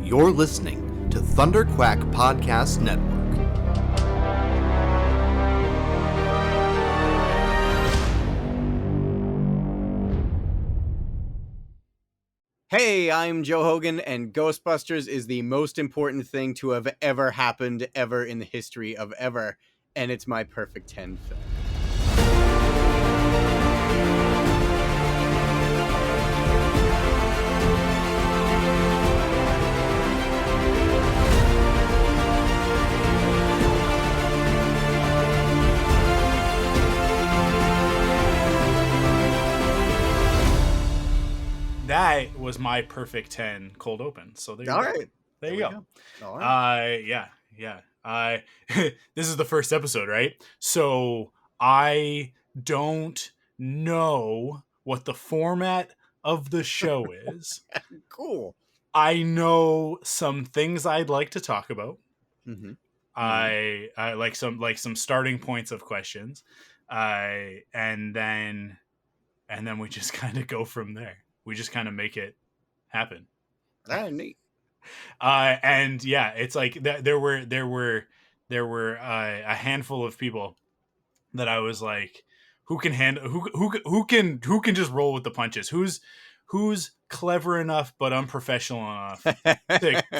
You're listening to ThunderQuack Podcast Network. Hey, I'm Joe Hogan, and Ghostbusters is the most important thing to have ever happened ever in the history of ever, and it's my perfect 10 film. That was my perfect 10 cold open. So there you All go. right. There you go. All right. Yeah. This is the first episode, right? So I don't know what the format of the show is. Cool. I know some things I'd like to talk about. Mm-hmm. I like some starting points of questions. And then we just kind of go from there. We just kind of make it happen. Neat. And yeah, it's like there were a handful of people that I was like, who can handle who can just roll with the punches? Who's clever enough but unprofessional enough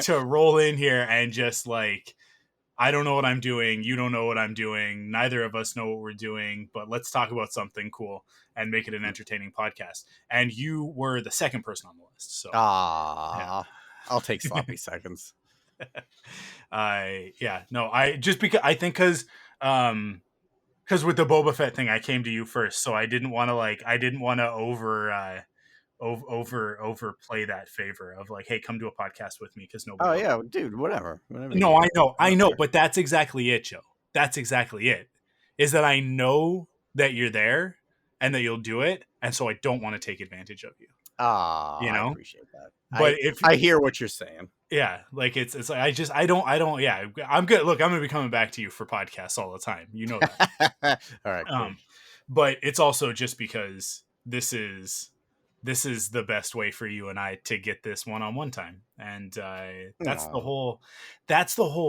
to roll in here and just like, I don't know what I'm doing. You don't know what I'm doing. Neither of us know what we're doing, but let's talk about something cool and make it an entertaining podcast. And you were the second person on the list. So, yeah. I'll take sloppy seconds. I think because with the Boba Fett thing, I came to you first. So I didn't want to overplay that favor of like, hey, come to a podcast with me because nobody. Oh yeah, dude, whatever. No, I know, but that's exactly it, Joe. That's exactly it. Is that I know that you're there and that you'll do it, and so I don't want to take advantage of you. You know, I appreciate that. But I hear what you're saying. Yeah, like it's like I don't. Yeah, I'm good. Look, I'm gonna be coming back to you for podcasts all the time. You know that. All right. Cool. But it's also just because this is the best way for you and I to get this one-on-one time, and that's the whole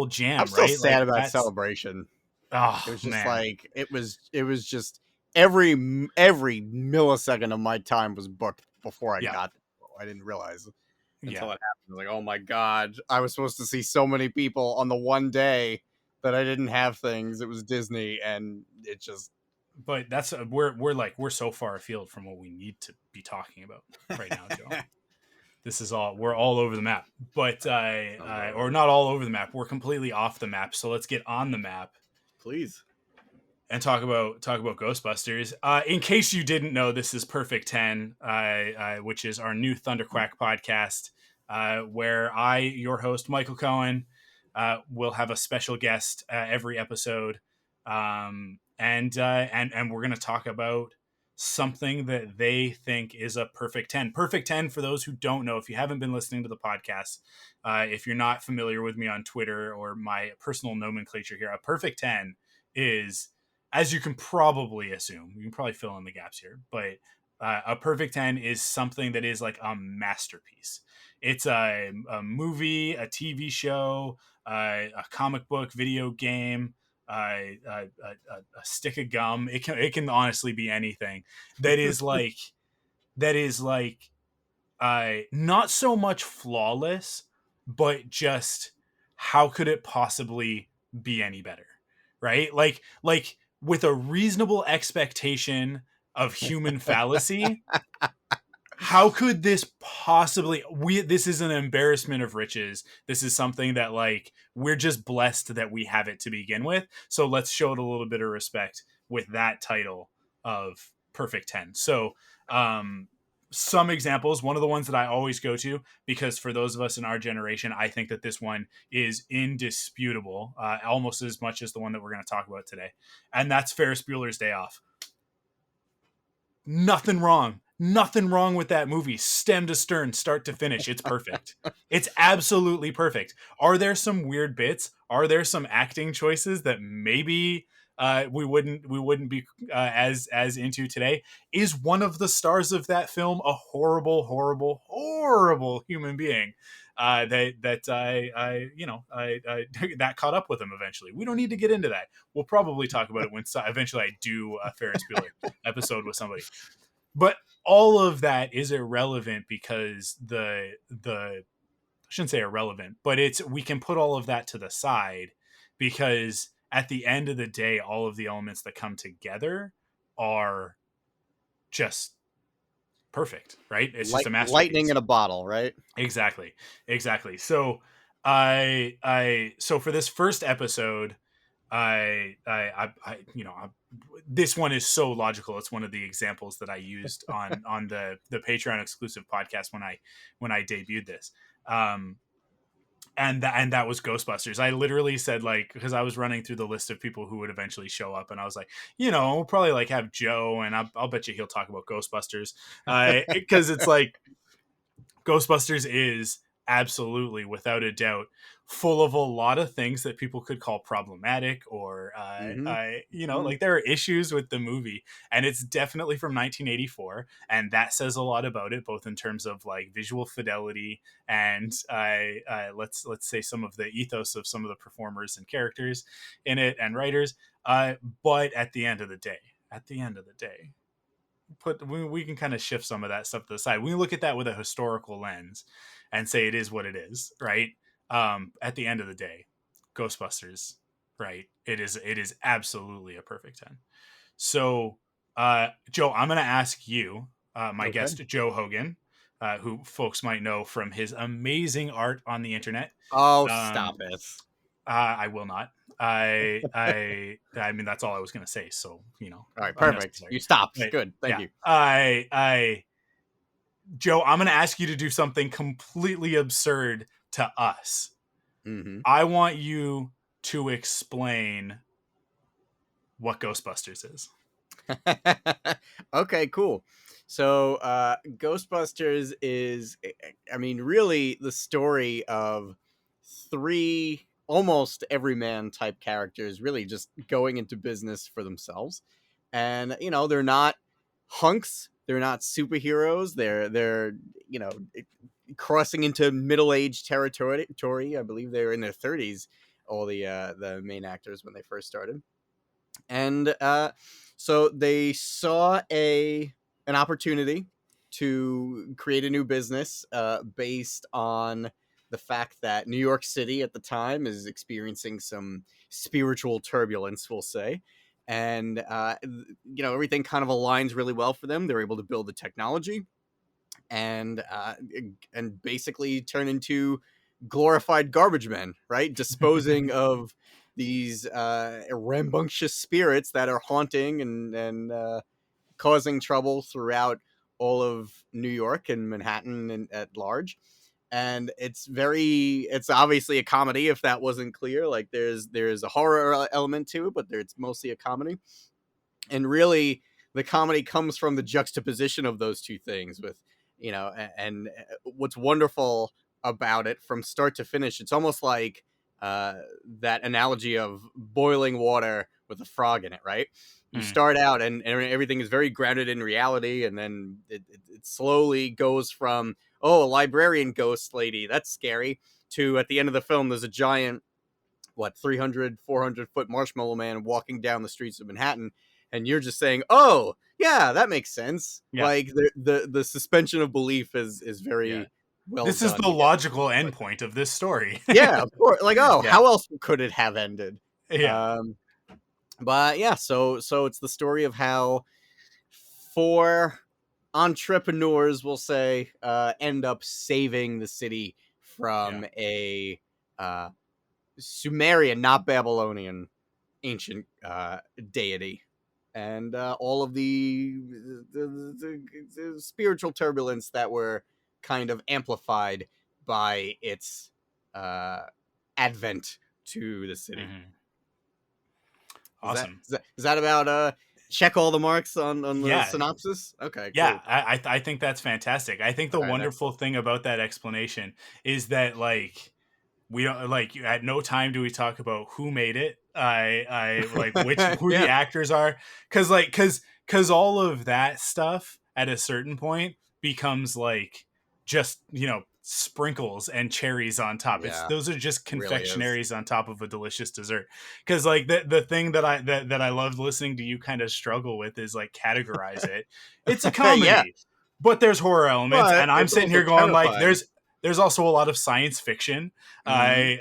jam. I'm still right? sad about Celebration. Oh, it was just man. like it was just every millisecond of my time was booked before I got there. I didn't realize until it happened. Like, oh my god, I was supposed to see so many people on the one day that I didn't have things. It was Disney, and it just. But that's we're so far afield from what we need to be talking about right now, Joe. We're all over the map, but or not all over the map. We're completely off the map. So let's get on the map, please, and talk about Ghostbusters. In case you didn't know, this is Perfect 10, which is our new ThunderQuack podcast, where I, your host Michael Cohen, will have a special guest every episode. And we're going to talk about something that they think is a perfect 10. Perfect 10, for those who don't know, if you haven't been listening to the podcast, if you're not familiar with me on Twitter or my personal nomenclature here, a perfect 10 is, as you can probably assume, you can probably fill in the gaps here, but a perfect 10 is something that is like a masterpiece. It's a movie, a TV show, a comic book, video game, a stick of gum. It can honestly be anything that is like not so much flawless, but just how could it possibly be any better, right? Like with a reasonable expectation of human fallacy. How could this possibly this is an embarrassment of riches. This is something that like we're just blessed that we have it to begin with. So let's show it a little bit of respect with that title of Perfect 10. So some examples, one of the ones that I always go to, because for those of us in our generation, I think that this one is indisputable, almost as much as the one that we're going to talk about today. And that's Ferris Bueller's Day Off. Nothing wrong with that movie, stem to stern, start to finish. It's perfect. It's absolutely perfect. Are there some weird bits? Are there some acting choices that maybe we wouldn't be as into today. Is one of the stars of that film a horrible human being? That that caught up with him eventually. We don't need to get into that. We'll probably talk about it when eventually I do a Ferris Bueller episode with somebody. But all of that is irrelevant because I shouldn't say irrelevant, but we can put all of that to the side because at the end of the day, all of the elements that come together are just perfect, right? It's just a masterpiece. Lightning in a bottle, right? Exactly. So so for this first episode, this one is so logical. It's one of the examples that I used on the Patreon exclusive podcast when I debuted this. And that was Ghostbusters. I literally said, like, because I was running through the list of people who would eventually show up, and I was like, we'll probably like have Joe, and I'll bet you he'll talk about Ghostbusters, because it's like Ghostbusters is absolutely, without a doubt, full of a lot of things that people could call problematic or like there are issues with the movie, and it's definitely from 1984, and that says a lot about it, both in terms of like visual fidelity and let's say some of the ethos of some of the performers and characters in it and writers, but at the end of the day, we can kind of shift some of that stuff to the side. We look at that with a historical lens and say it is what it is, right? At the end of the day, Ghostbusters, right? It is absolutely a perfect 10. So, Joe, I'm going to ask you, my guest, Joe Hogan, who folks might know from his amazing art on the internet. Oh, stop it. I will not. I mean, that's all I was going to say. So, all right, perfect. You stopped. Right. Good. Thank you. Joe, I'm going to ask you to do something completely absurd to us. Mm-hmm. I want you to explain what Ghostbusters is. Okay, cool. So, Ghostbusters is, I mean, really the story of three almost everyman type characters really just going into business for themselves. And, they're not hunks. They're not superheroes. They're crossing into middle-aged territory. I believe they're in their 30s, all the main actors when they first started. And so they saw an opportunity to create a new business based on the fact that New York City at the time is experiencing some spiritual turbulence, we'll say. And, everything kind of aligns really well for them. They're able to build the technology and basically turn into glorified garbage men, right? Disposing of these rambunctious spirits that are haunting and causing trouble throughout all of New York and Manhattan and at large. And it's obviously a comedy, if that wasn't clear. Like there's a horror element to it, but it's mostly a comedy. And really the comedy comes from the juxtaposition of those two things with, and what's wonderful about it from start to finish, it's almost like that analogy of boiling water with a frog in it, right? You start out and everything is very grounded in reality, and then it slowly goes from, a librarian ghost lady, that's scary, to at the end of the film there's a giant 300-400 foot marshmallow man walking down the streets of Manhattan, and you're just saying, oh yeah, that makes sense. Like the suspension of belief is very well this done. Is the logical endpoint of this story. Yeah, of course. Like, how else could it have ended? But yeah, so it's the story of how 4 entrepreneurs, we'll say, end up saving the city from a Sumerian, not Babylonian, ancient deity. And all of the spiritual turbulence that were kind of amplified by its advent to the city. Mm-hmm. Awesome. Is that about check all the marks on the synopsis? Okay. Yeah, cool. I think that's fantastic. I think the wonderful thing about that explanation is that, like, we don't like at no time do we talk about who made it. I like who the actors are, because all of that stuff at a certain point becomes like just sprinkles and cherries on top. Those are just confectionaries on top of a delicious dessert. Because like the thing that I loved listening to you kind of struggle with is like categorize it. It's a comedy, but there's horror elements, and I'm sitting here going like there's also a lot of science fiction. I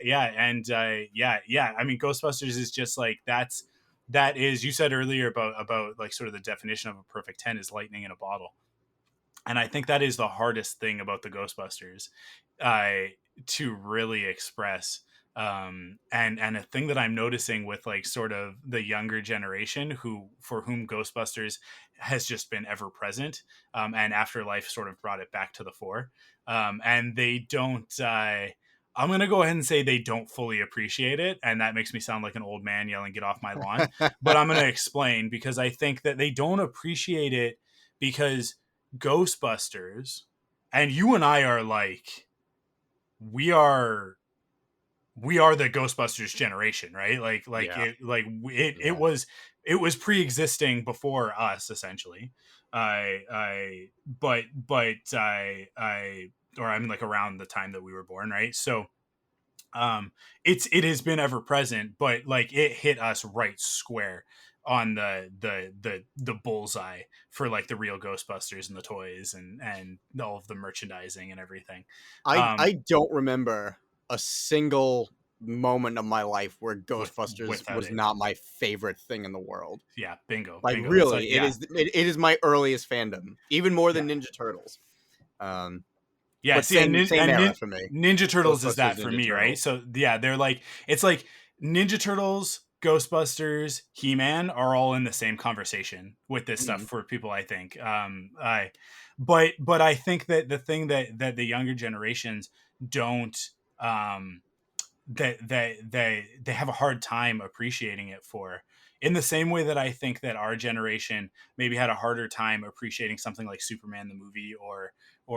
mean, Ghostbusters is just like that is, you said earlier about like sort of the definition of a perfect 10 is lightning in a bottle. And I think that is the hardest thing about the Ghostbusters to really express. And a thing that I'm noticing with like sort of the younger generation for whom Ghostbusters has just been ever present, and Afterlife sort of brought it back to the fore. And they don't, I'm going to go ahead and say they don't fully appreciate it. And that makes me sound like an old man yelling, "Get off my lawn." But I'm going to explain, because I think that they don't appreciate it because Ghostbusters, and you and I are like, we are the Ghostbusters generation, right? It was pre-existing before us, essentially. I mean, like around the time that we were born, right? So it has been ever present, but like it hit us right square on the bullseye for like the real Ghostbusters and the toys and all of the merchandising and everything. I don't remember a single moment of my life where Ghostbusters was not my favorite thing in the world. Yeah, bingo. Like bingo. really, like, it is my earliest fandom, even more than Ninja Turtles. Yeah, but see, same era for me. Ninja Turtles is that for me, right? So yeah, they're like, it's like Ninja Turtles, Ghostbusters, He-Man are all in the same conversation with this stuff for people, I think. But I think that the thing that the younger generations don't, that they have a hard time appreciating it for, in the same way that I think that our generation maybe had a harder time appreciating something like Superman the movie, or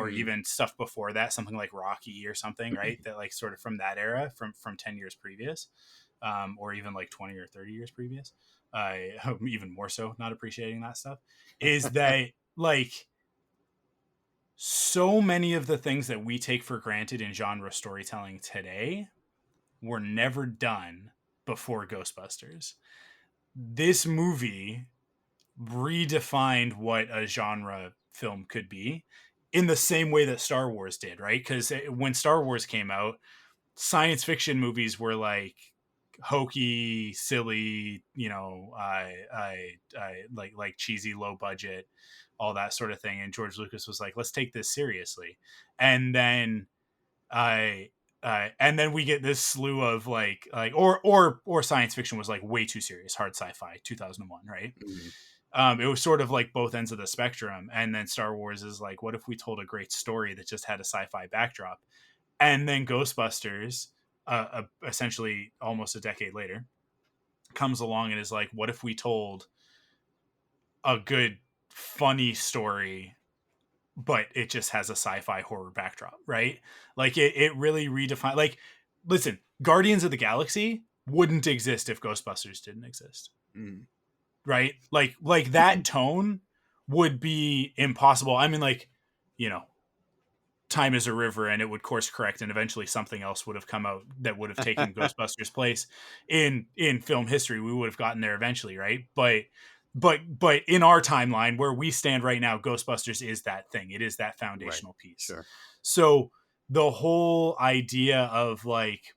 even stuff before that, something like Rocky or something, right? That like sort of from that era, from 10 years previous, or even like 20 or 30 years previous, even more so not appreciating that stuff, is that like so many of the things that we take for granted in genre storytelling today were never done before Ghostbusters. This movie redefined what a genre film could be, in the same way that Star Wars did, right? Because when Star Wars came out, science fiction movies were like hokey, silly, like cheesy, low budget, all that sort of thing. And George Lucas was like, let's take this seriously. And then and then we get this slew of or science fiction was like way too serious, hard sci-fi, 2001, right? It was sort of like both ends of the spectrum. And then Star Wars is like, what if we told a great story that just had a sci-fi backdrop? And then Ghostbusters, essentially almost a decade later, comes along and is like, what if we told a good, funny story, but it just has a sci-fi horror backdrop, right? Like it really redefined. Like, listen, Guardians of the Galaxy wouldn't exist if Ghostbusters didn't exist, right? Like that tone would be impossible. I mean, like, time is a river, and it would course correct, and eventually something else would have come out that would have taken Ghostbusters' place in film history. We would have gotten there eventually, right? But in our timeline where we stand right now, Ghostbusters is that thing. It is that foundational piece. Sure. So the whole idea of like,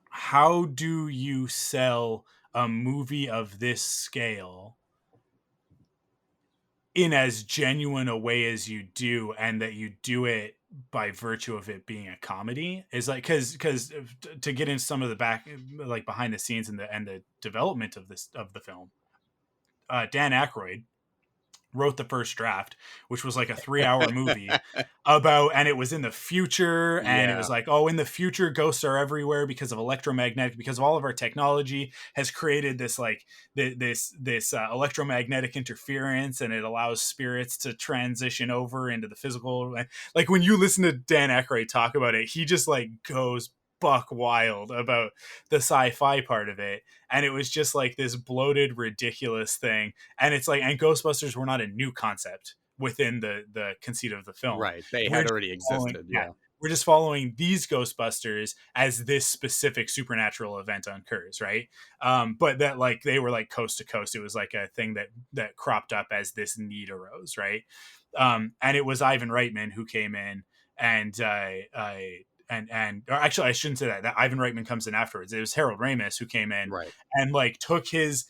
how do you sell a movie of this scale in as genuine a way as you do, and that you do it by virtue of it being a comedy, is like, because to get into some of the behind the scenes and the development of the film, Dan Akroyd wrote the first draft, which was like a 3-hour movie about, and it was in the future, and it was like, oh, in the future ghosts are everywhere because of electromagnetic, because of all of our technology has created this like this electromagnetic interference, and it allows spirits to transition over into the physical. Like when you listen to Dan Akroyd talk about it, he just like goes buck wild about the sci-fi part of it, and it was just like this bloated, ridiculous thing. And it's like, and Ghostbusters were not a new concept within the conceit of the film, right? They had already existed. We're just following these Ghostbusters as this specific supernatural event occurs, right? But that like they were like coast to coast. It was like a thing that cropped up as this need arose, right? And it was Ivan Reitman who came in and or actually I shouldn't say that Ivan Reitman comes in afterwards. It was Harold Ramis who came in, right, and like took his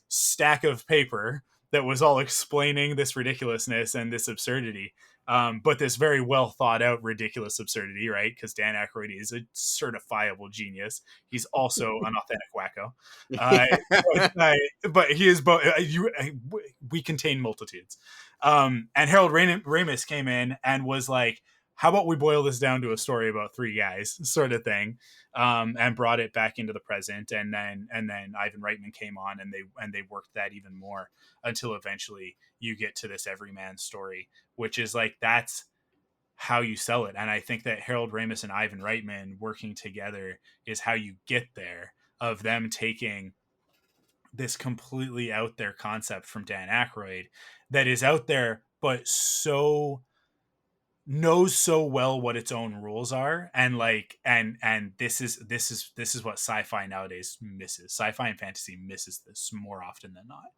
stack of paper that was all explaining this ridiculousness and this absurdity, but this very well thought out ridiculous absurdity, right? Because Dan Akroyd is a certifiable genius. He's also an authentic wacko, but he is both. We contain multitudes, and Harold Ramis came in and was like, how about we boil this down to a story about 3 guys, sort of thing, and brought it back into the present. And then Ivan Reitman came on, and they worked that even more until eventually you get to this everyman story, which is like, that's how you sell it. And I think that Harold Ramis and Ivan Reitman working together is how you get there, of them taking this completely out there concept from Dan Akroyd that is out there, but knows so well what its own rules are, and like and this is what sci-fi nowadays misses. Sci-fi and fantasy misses this more often than not.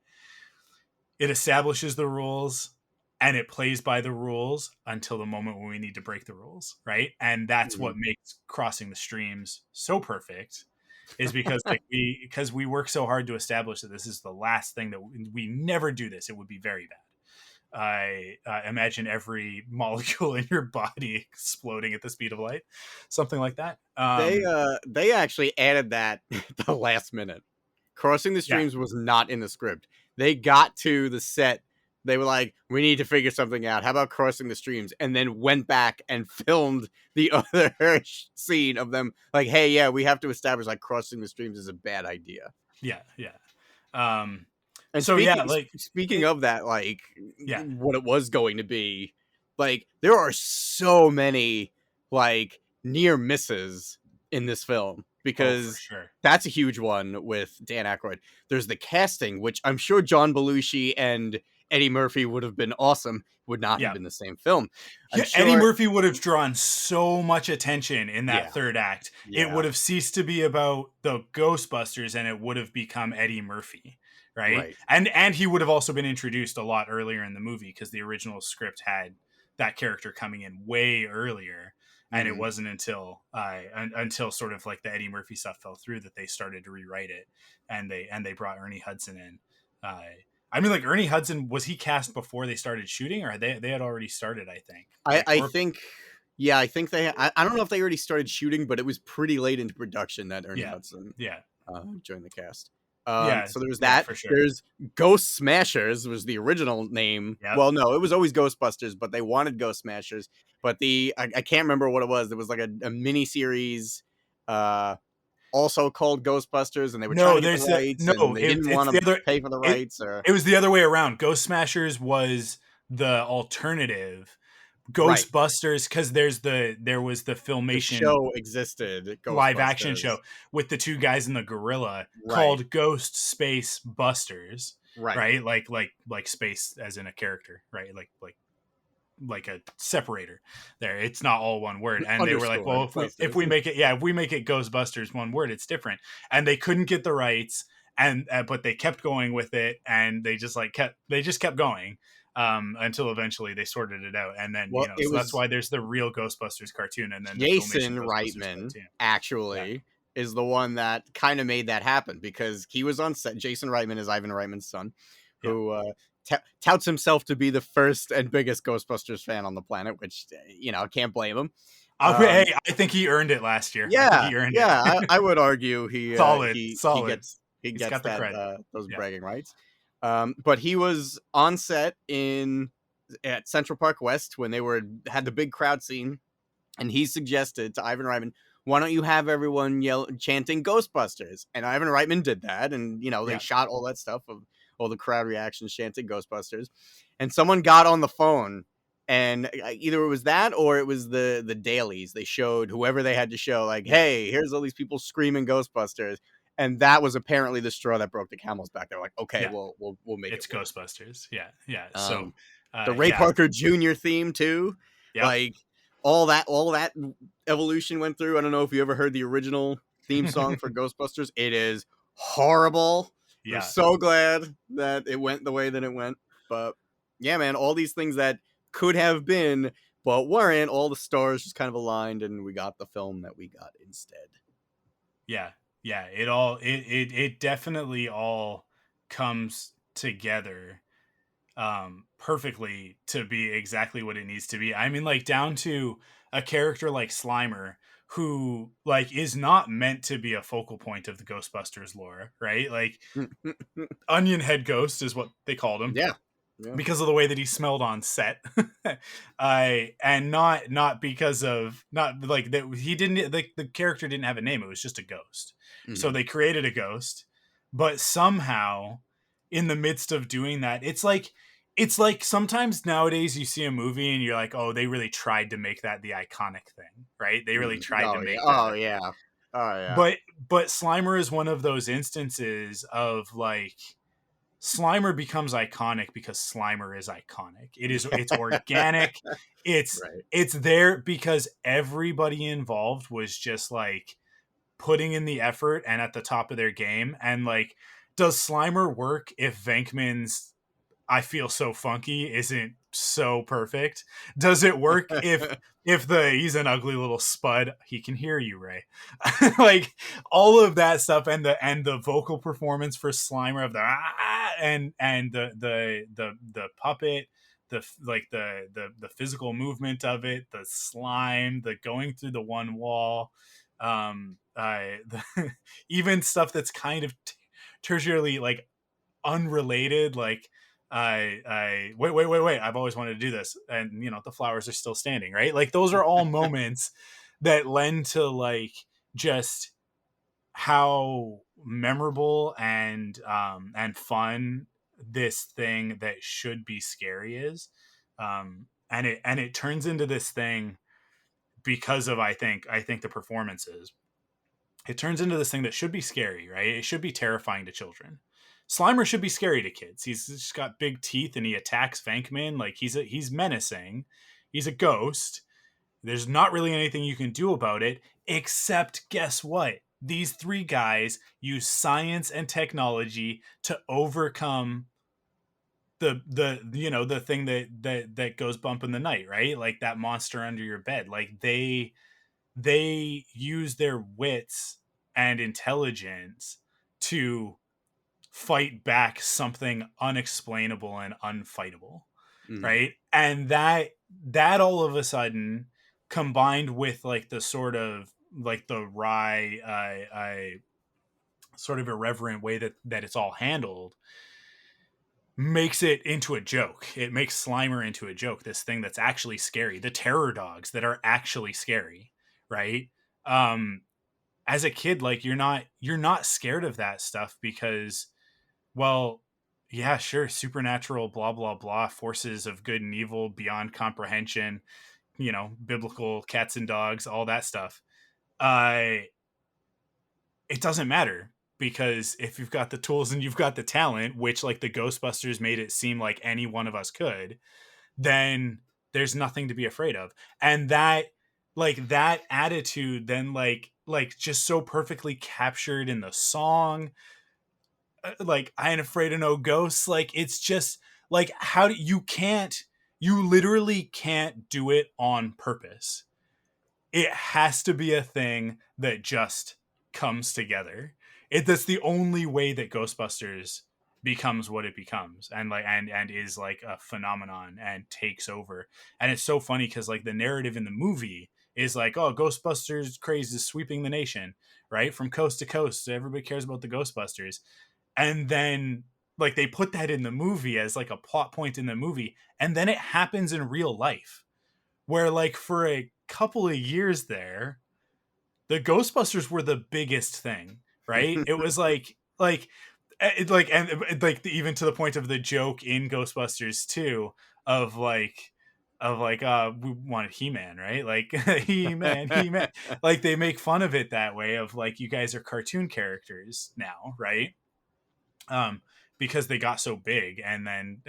It establishes the rules and it plays by the rules until the moment when we need to break the rules, right? And that's what makes Crossing the Streams so perfect, is because like we work so hard to establish that this is the last thing, that we never do this, it would be very bad. I imagine every molecule in your body exploding at the speed of light, something like that. They actually added that at the last minute. Crossing the Streams was not in the script. They got to the set, they were like, we need to figure something out. How about Crossing the Streams? And then went back and filmed the other scene of them like, hey, yeah, we have to establish like Crossing the Streams is a bad idea. And so speaking of that, like what it was going to be, like there are so many like near misses in this film, because that's a huge one with Dan Akroyd. There's the casting, which I'm sure John Belushi and Eddie Murphy would have been awesome, would not have been the same film. Eddie Murphy would have drawn so much attention in that third act. It would have ceased to be about the Ghostbusters and it would have become Eddie Murphy. Right. And he would have also been introduced a lot earlier in the movie, because the original script had that character coming in way earlier, and it wasn't until sort of like the Eddie Murphy stuff fell through that they started to rewrite it, and they brought Ernie Hudson in. I mean, like Ernie Hudson, was he cast before they started shooting, or they had already started? I think. I think they. I don't know if they already started shooting, but it was pretty late into production that Ernie Hudson joined the cast. So there's that. For sure. There's Ghost Smashers was the original name. Well, no, it was always Ghostbusters, but they wanted Ghost Smashers. But I can't remember what it was. There was like a mini series, also called Ghostbusters, and they were trying to get the rights. They didn't want to pay for the rights. It was the other way around. Ghost Smashers was the alternative. Ghostbusters, because there was the Filmation show existed, live action show with the 2 guys in the gorilla called Ghost Space Busters, right? Like space as in a character, right? Like a separator there. It's not all one word. And they were like, well, if we make it Ghostbusters one word, it's different. And they couldn't get the rights, and but they kept going with it, and they just kept going. Until eventually they sorted it out, and then so that's why there's the real Ghostbusters cartoon, and then Jason Reitman actually is the one that kind of made that happen, because he was on set. Jason Reitman is Ivan Reitman's son, who touts himself to be the first and biggest Ghostbusters fan on the planet, which can't blame him. Hey, I think he earned it last year. I would argue he solid. He gets got the that, credit. those bragging rights. But he was on set at Central Park West when they had the big crowd scene, and he suggested to Ivan Reitman, "Why don't you have everyone chanting Ghostbusters?" And Ivan Reitman did that, and they shot all that stuff of all the crowd reactions chanting Ghostbusters. And someone got on the phone, and either it was that or it was the dailies. They showed whoever they had to show, like, "Hey, here's all these people screaming Ghostbusters." And that was apparently the straw that broke the camel's back. They're like, "Okay, we'll make it's it work." Ghostbusters. Yeah. So the Ray Parker Jr. theme too, like all that evolution went through. I don't know if you ever heard the original theme song for Ghostbusters. It is horrible. Yeah. I'm so glad that it went the way that it went. But yeah, man, all these things that could have been but weren't, all the stars just kind of aligned, and we got the film that we got instead. Yeah. It definitely all comes together perfectly to be exactly what it needs to be. I mean, like, down to a character like Slimer, who like is not meant to be a focal point of the Ghostbusters lore, right? Like, Onion Head Ghost is what they called him. Yeah. Because of the way that he smelled on set. And not because of, not like that he didn't, like, the character didn't have a name, it was just a ghost. Mm-hmm. So they created a ghost, but somehow in the midst of doing that, it's like sometimes nowadays you see a movie and you're like, oh, they really tried to make that the iconic thing, right? They really tried to make that. But Slimer is one of those instances of, like, Slimer becomes iconic because Slimer is iconic. It's organic. It's there because everybody involved was just like putting in the effort and at the top of their game. And, like, does Slimer work if Venkman's "I Feel So Funky" isn't so perfect? Does it work if he's an ugly little spud? He can hear you, Ray. Like, all of that stuff, and the vocal performance for Slimer of the and the puppet, the physical movement of it, the slime, the going through the one wall, even stuff that's kind of tertiarily, like, unrelated, like, wait, I've always wanted to do this, and the flowers are still standing, right? Like, those are all moments that lend to, like, just how memorable and fun this thing that should be scary is. And it turns into this thing because of, I think the performances. It turns into this thing that should be scary, right? It should be terrifying to children. Slimer should be scary to kids. He's just got big teeth and he attacks Venkman. Like, he's menacing. He's a ghost. There's not really anything you can do about it, except, guess what? These three guys use science and technology to overcome the thing that goes bump in the night, right? Like, that monster under your bed. Like, they use their wits and intelligence to fight back something unexplainable and unfightable, right? And that all of a sudden, combined with, like, the sort of, like, the wry sort of irreverent way that it's all handled, makes it into a joke. It makes Slimer into a joke, this thing that's actually scary, the terror dogs that are actually scary, right? As a kid, like, you're not scared of that stuff because, well, yeah, sure, supernatural, blah blah blah, forces of good and evil beyond comprehension, biblical cats and dogs, all that stuff. It doesn't matter, because if you've got the tools and you've got the talent, which, like, the Ghostbusters made it seem like any one of us could, then there's nothing to be afraid of. And that attitude then, like just so perfectly captured in the song, like, I ain't afraid of no ghosts. Like, it's just like, you literally can't do it on purpose. It has to be a thing that just comes together. That's the only way that Ghostbusters becomes what it becomes, and is like a phenomenon and takes over. And it's so funny because, like, the narrative in the movie is like, oh, Ghostbusters craze is sweeping the nation, right? From coast to coast, everybody cares about the Ghostbusters. And then, like they put that in the movie as like a plot point in the movie, and then it happens in real life, where like for a couple of years there, the Ghostbusters were the biggest thing, right? It was like even to the point of the joke in Ghostbusters 2 of like we wanted He-Man, right? Like He-Man, like they make fun of it that way of like, you guys are cartoon characters now, right? Because they got so big, and then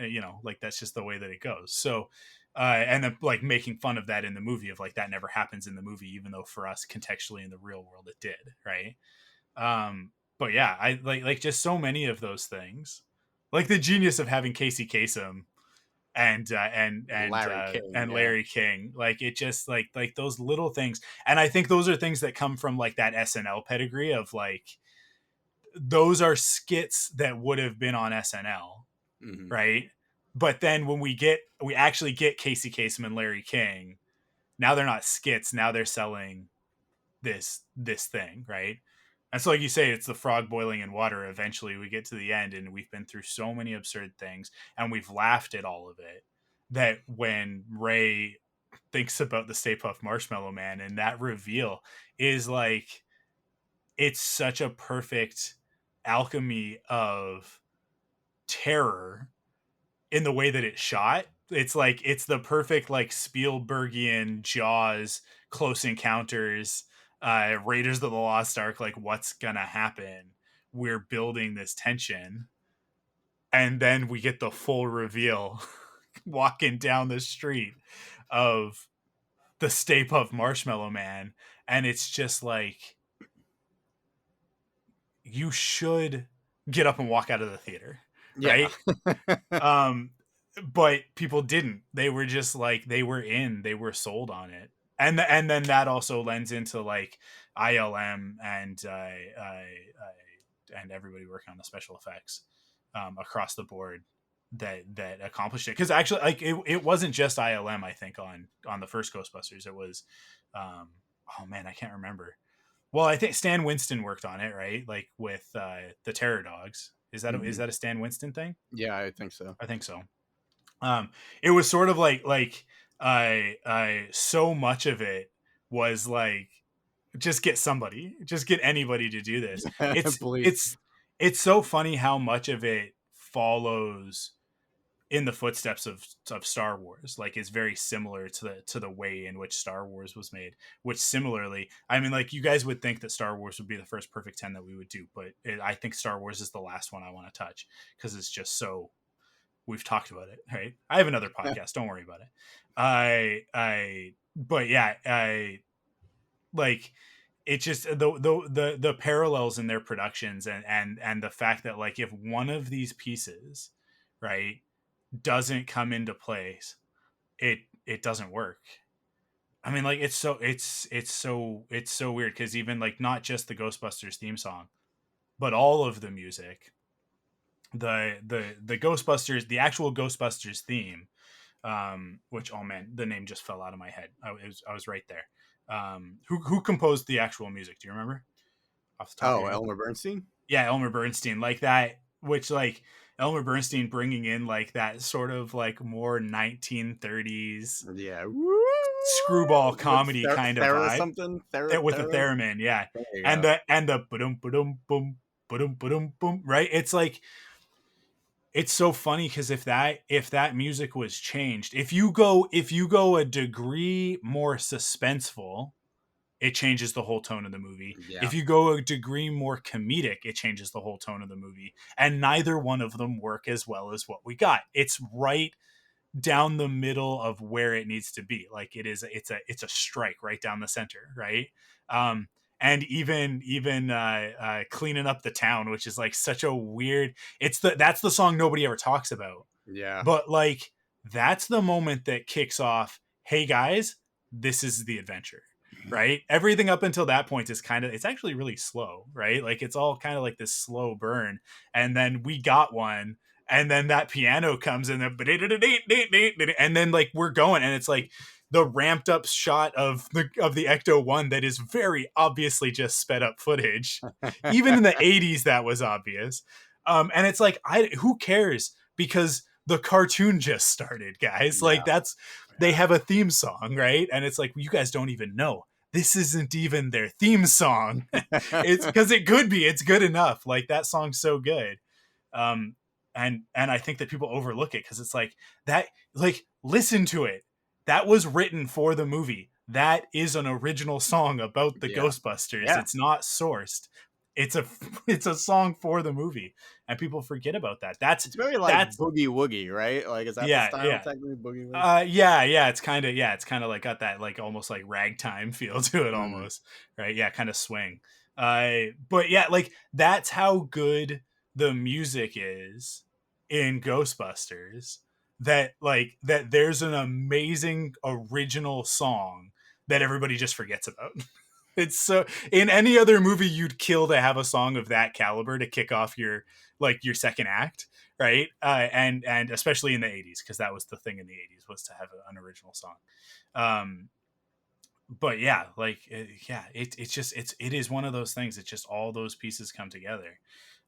like that's just the way that it goes. So and then like making fun of that in the movie of like, that never happens in the movie, even though for us contextually in the real world it did, right? But yeah, I like just so many of those things, like the genius of having Casey Kasem and Larry King, like it just like those little things. And I think those are things that come from like that SNL pedigree of like, those are skits that would have been on SNL, right? But then when we actually get Casey Kasem and Larry King, now they're not skits, now they're selling this thing, right? And so like you say, it's the frog boiling in water. Eventually we get to the end, and we've been through so many absurd things, and we've laughed at all of it, that when Ray thinks about the Stay Puft Marshmallow Man, and that reveal is like, it's such a perfect alchemy of terror in the way that it's shot. It's like, it's the perfect like Spielbergian Jaws, Close Encounters, Raiders of the Lost Ark, like what's gonna happen, we're building this tension, and then we get the full reveal walking down the street of the Stay Puft Marshmallow Man, and it's just like, you should get up and walk out of the theater, right? But people didn't. They were just like, they were sold on it. And then that also lends into like ILM and everybody working on the special effects across the board that accomplished it. Because actually, like it wasn't just ILM, I think, on the first Ghostbusters. It was oh man, I can't remember. Well, I think Stan Winston worked on it, right? Like with the Terror Dogs. Is that is that a Stan Winston thing? Yeah, I think so. It was sort of like so much of it was like, just get anybody to do this. It's so funny how much of it follows in the footsteps of Star Wars. Like, it's very similar to the way in which Star Wars was made, which similarly, I mean, like, you guys would think that Star Wars would be the first Perfect 10 that we would do, but I think Star Wars is the last one I want to touch, because it's just so, we've talked about it, right? I have another podcast, don't worry about it. But yeah, like, it's just the parallels in their productions, and the fact that like, if one of these pieces, right, doesn't come into place, it doesn't work. I mean, like, it's so weird, because even like, not just the Ghostbusters theme song, but all of the music, the Ghostbusters, the actual Ghostbusters theme, which, oh man, the name just fell out of my head. I was right there. Who composed the actual music? Do you remember? Off the top of your head? Elmer Bernstein. Yeah, Elmer Bernstein, like that, which like Elmer Bernstein bringing in like that sort of like more 1930s, yeah, screwball comedy kind of vibe, something with the theremin, yeah, and the boom boom boom boom boom boom, right? It's like, it's so funny, because if that music was changed, if you go a degree more suspenseful, it changes the whole tone of the movie. Yeah. If you go a degree more comedic, it changes the whole tone of the movie. And neither one of them work as well as what we got. It's right down the middle of where it needs to be. Like, it's a strike right down the center, right? And even cleaning up the town, which is like such a weird, that's the song nobody ever talks about. Yeah. But like, that's the moment that kicks off, hey guys, this is the adventure. Right, everything up until that point is it's actually really slow, right? Like, it's all kind of like this slow burn, and then we got one, and then that piano comes in, and then like, we're going, and it's like the ramped up shot of the Ecto-1 that is very obviously just sped up footage. Even in the 80s that was obvious, And it's like, who cares? Because the cartoon just started, guys. Like they have a theme song, right? And it's like, you guys don't even know. This isn't even their theme song. It's because it could be. It's good enough. Like that song's so good. And I think that people overlook it because it's like that. Like, listen to it. That was written for the movie. That is an original song about the Ghostbusters. Yeah. It's not sourced. It's a song for the movie, and people forget about that. It's very like boogie woogie, right? Like, is that the style technically, boogie woogie? Yeah. It's kind of like got that like almost like ragtime feel to it, almost, right? Yeah, kind of swing. But yeah, like that's how good the music is in Ghostbusters. That there's an amazing original song that everybody just forgets about. It's so, in any other movie you'd kill to have a song of that caliber to kick off your second act, right? And especially in the 80s, because that was the thing in the 80s, was to have an original song. But yeah, like it is one of those things. It's just all those pieces come together.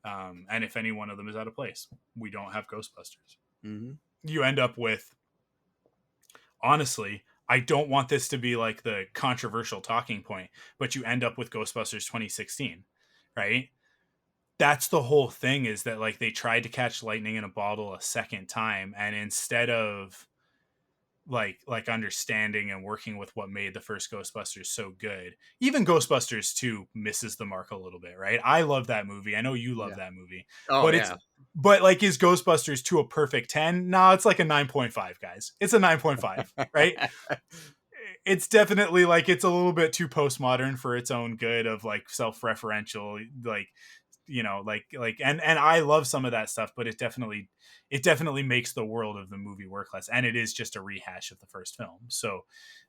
And if any one of them is out of place, we don't have Ghostbusters. Mm-hmm. You end up with, honestly, I don't want this to be like the controversial talking point, but you end up with Ghostbusters 2016, right? That's the whole thing, is that like they tried to catch lightning in a bottle a second time, and instead of like understanding and working with what made the first Ghostbusters so good, even Ghostbusters 2 misses the mark a little bit, right? I love that movie. I know you love that movie. But like, is Ghostbusters 2 a perfect 10? No, it's like a 9.5, guys. It's a 9.5, right? It's definitely like, it's a little bit too postmodern for its own good, of like self-referential, like, you know, and I love some of that stuff, but it definitely makes the world of the movie work less, and it is just a rehash of the first film. So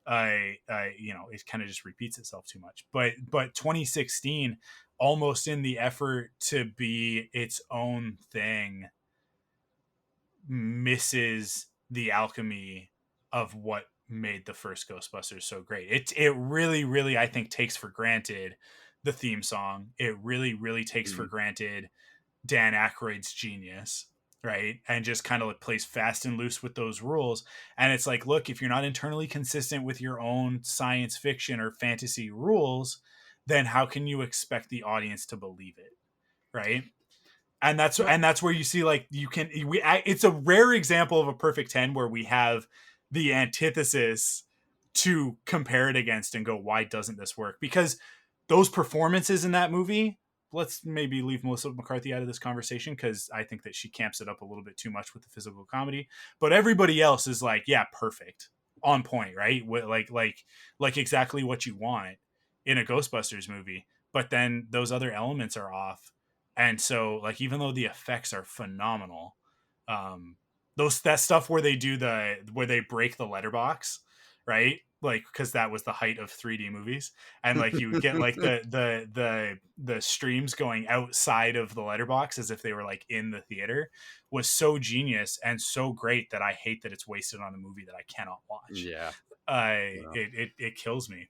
I you know, it kind of just repeats itself too much. But 2016, almost in the effort to be its own thing, misses the alchemy of what made the first Ghostbusters so great. It really, I think, takes for granted the theme song. It really takes for granted Dan Aykroyd's genius, right? And just kind of like plays fast and loose with those rules. And it's like, look, if you're not internally consistent with your own science fiction or fantasy rules, then how can you expect the audience to believe it, right? And that's where you see, like, it's a rare example of a perfect 10 where we have the antithesis to compare it against and go, why doesn't this work? Because those performances in that movie, let's maybe leave Melissa McCarthy out of this conversation, because I think that she camps it up a little bit too much with the physical comedy. But everybody else is like, yeah, perfect, on point, right? Like exactly what you want in a Ghostbusters movie. But then those other elements are off. And so, like, even though the effects are phenomenal, that stuff where they break the letterbox, right? Like, because that was the height of 3D movies, and like you get like the streams going outside of the letterbox as if they were like in the theater, was so genius and so great that I hate that it's wasted on a movie that I cannot watch. Yeah, it kills me.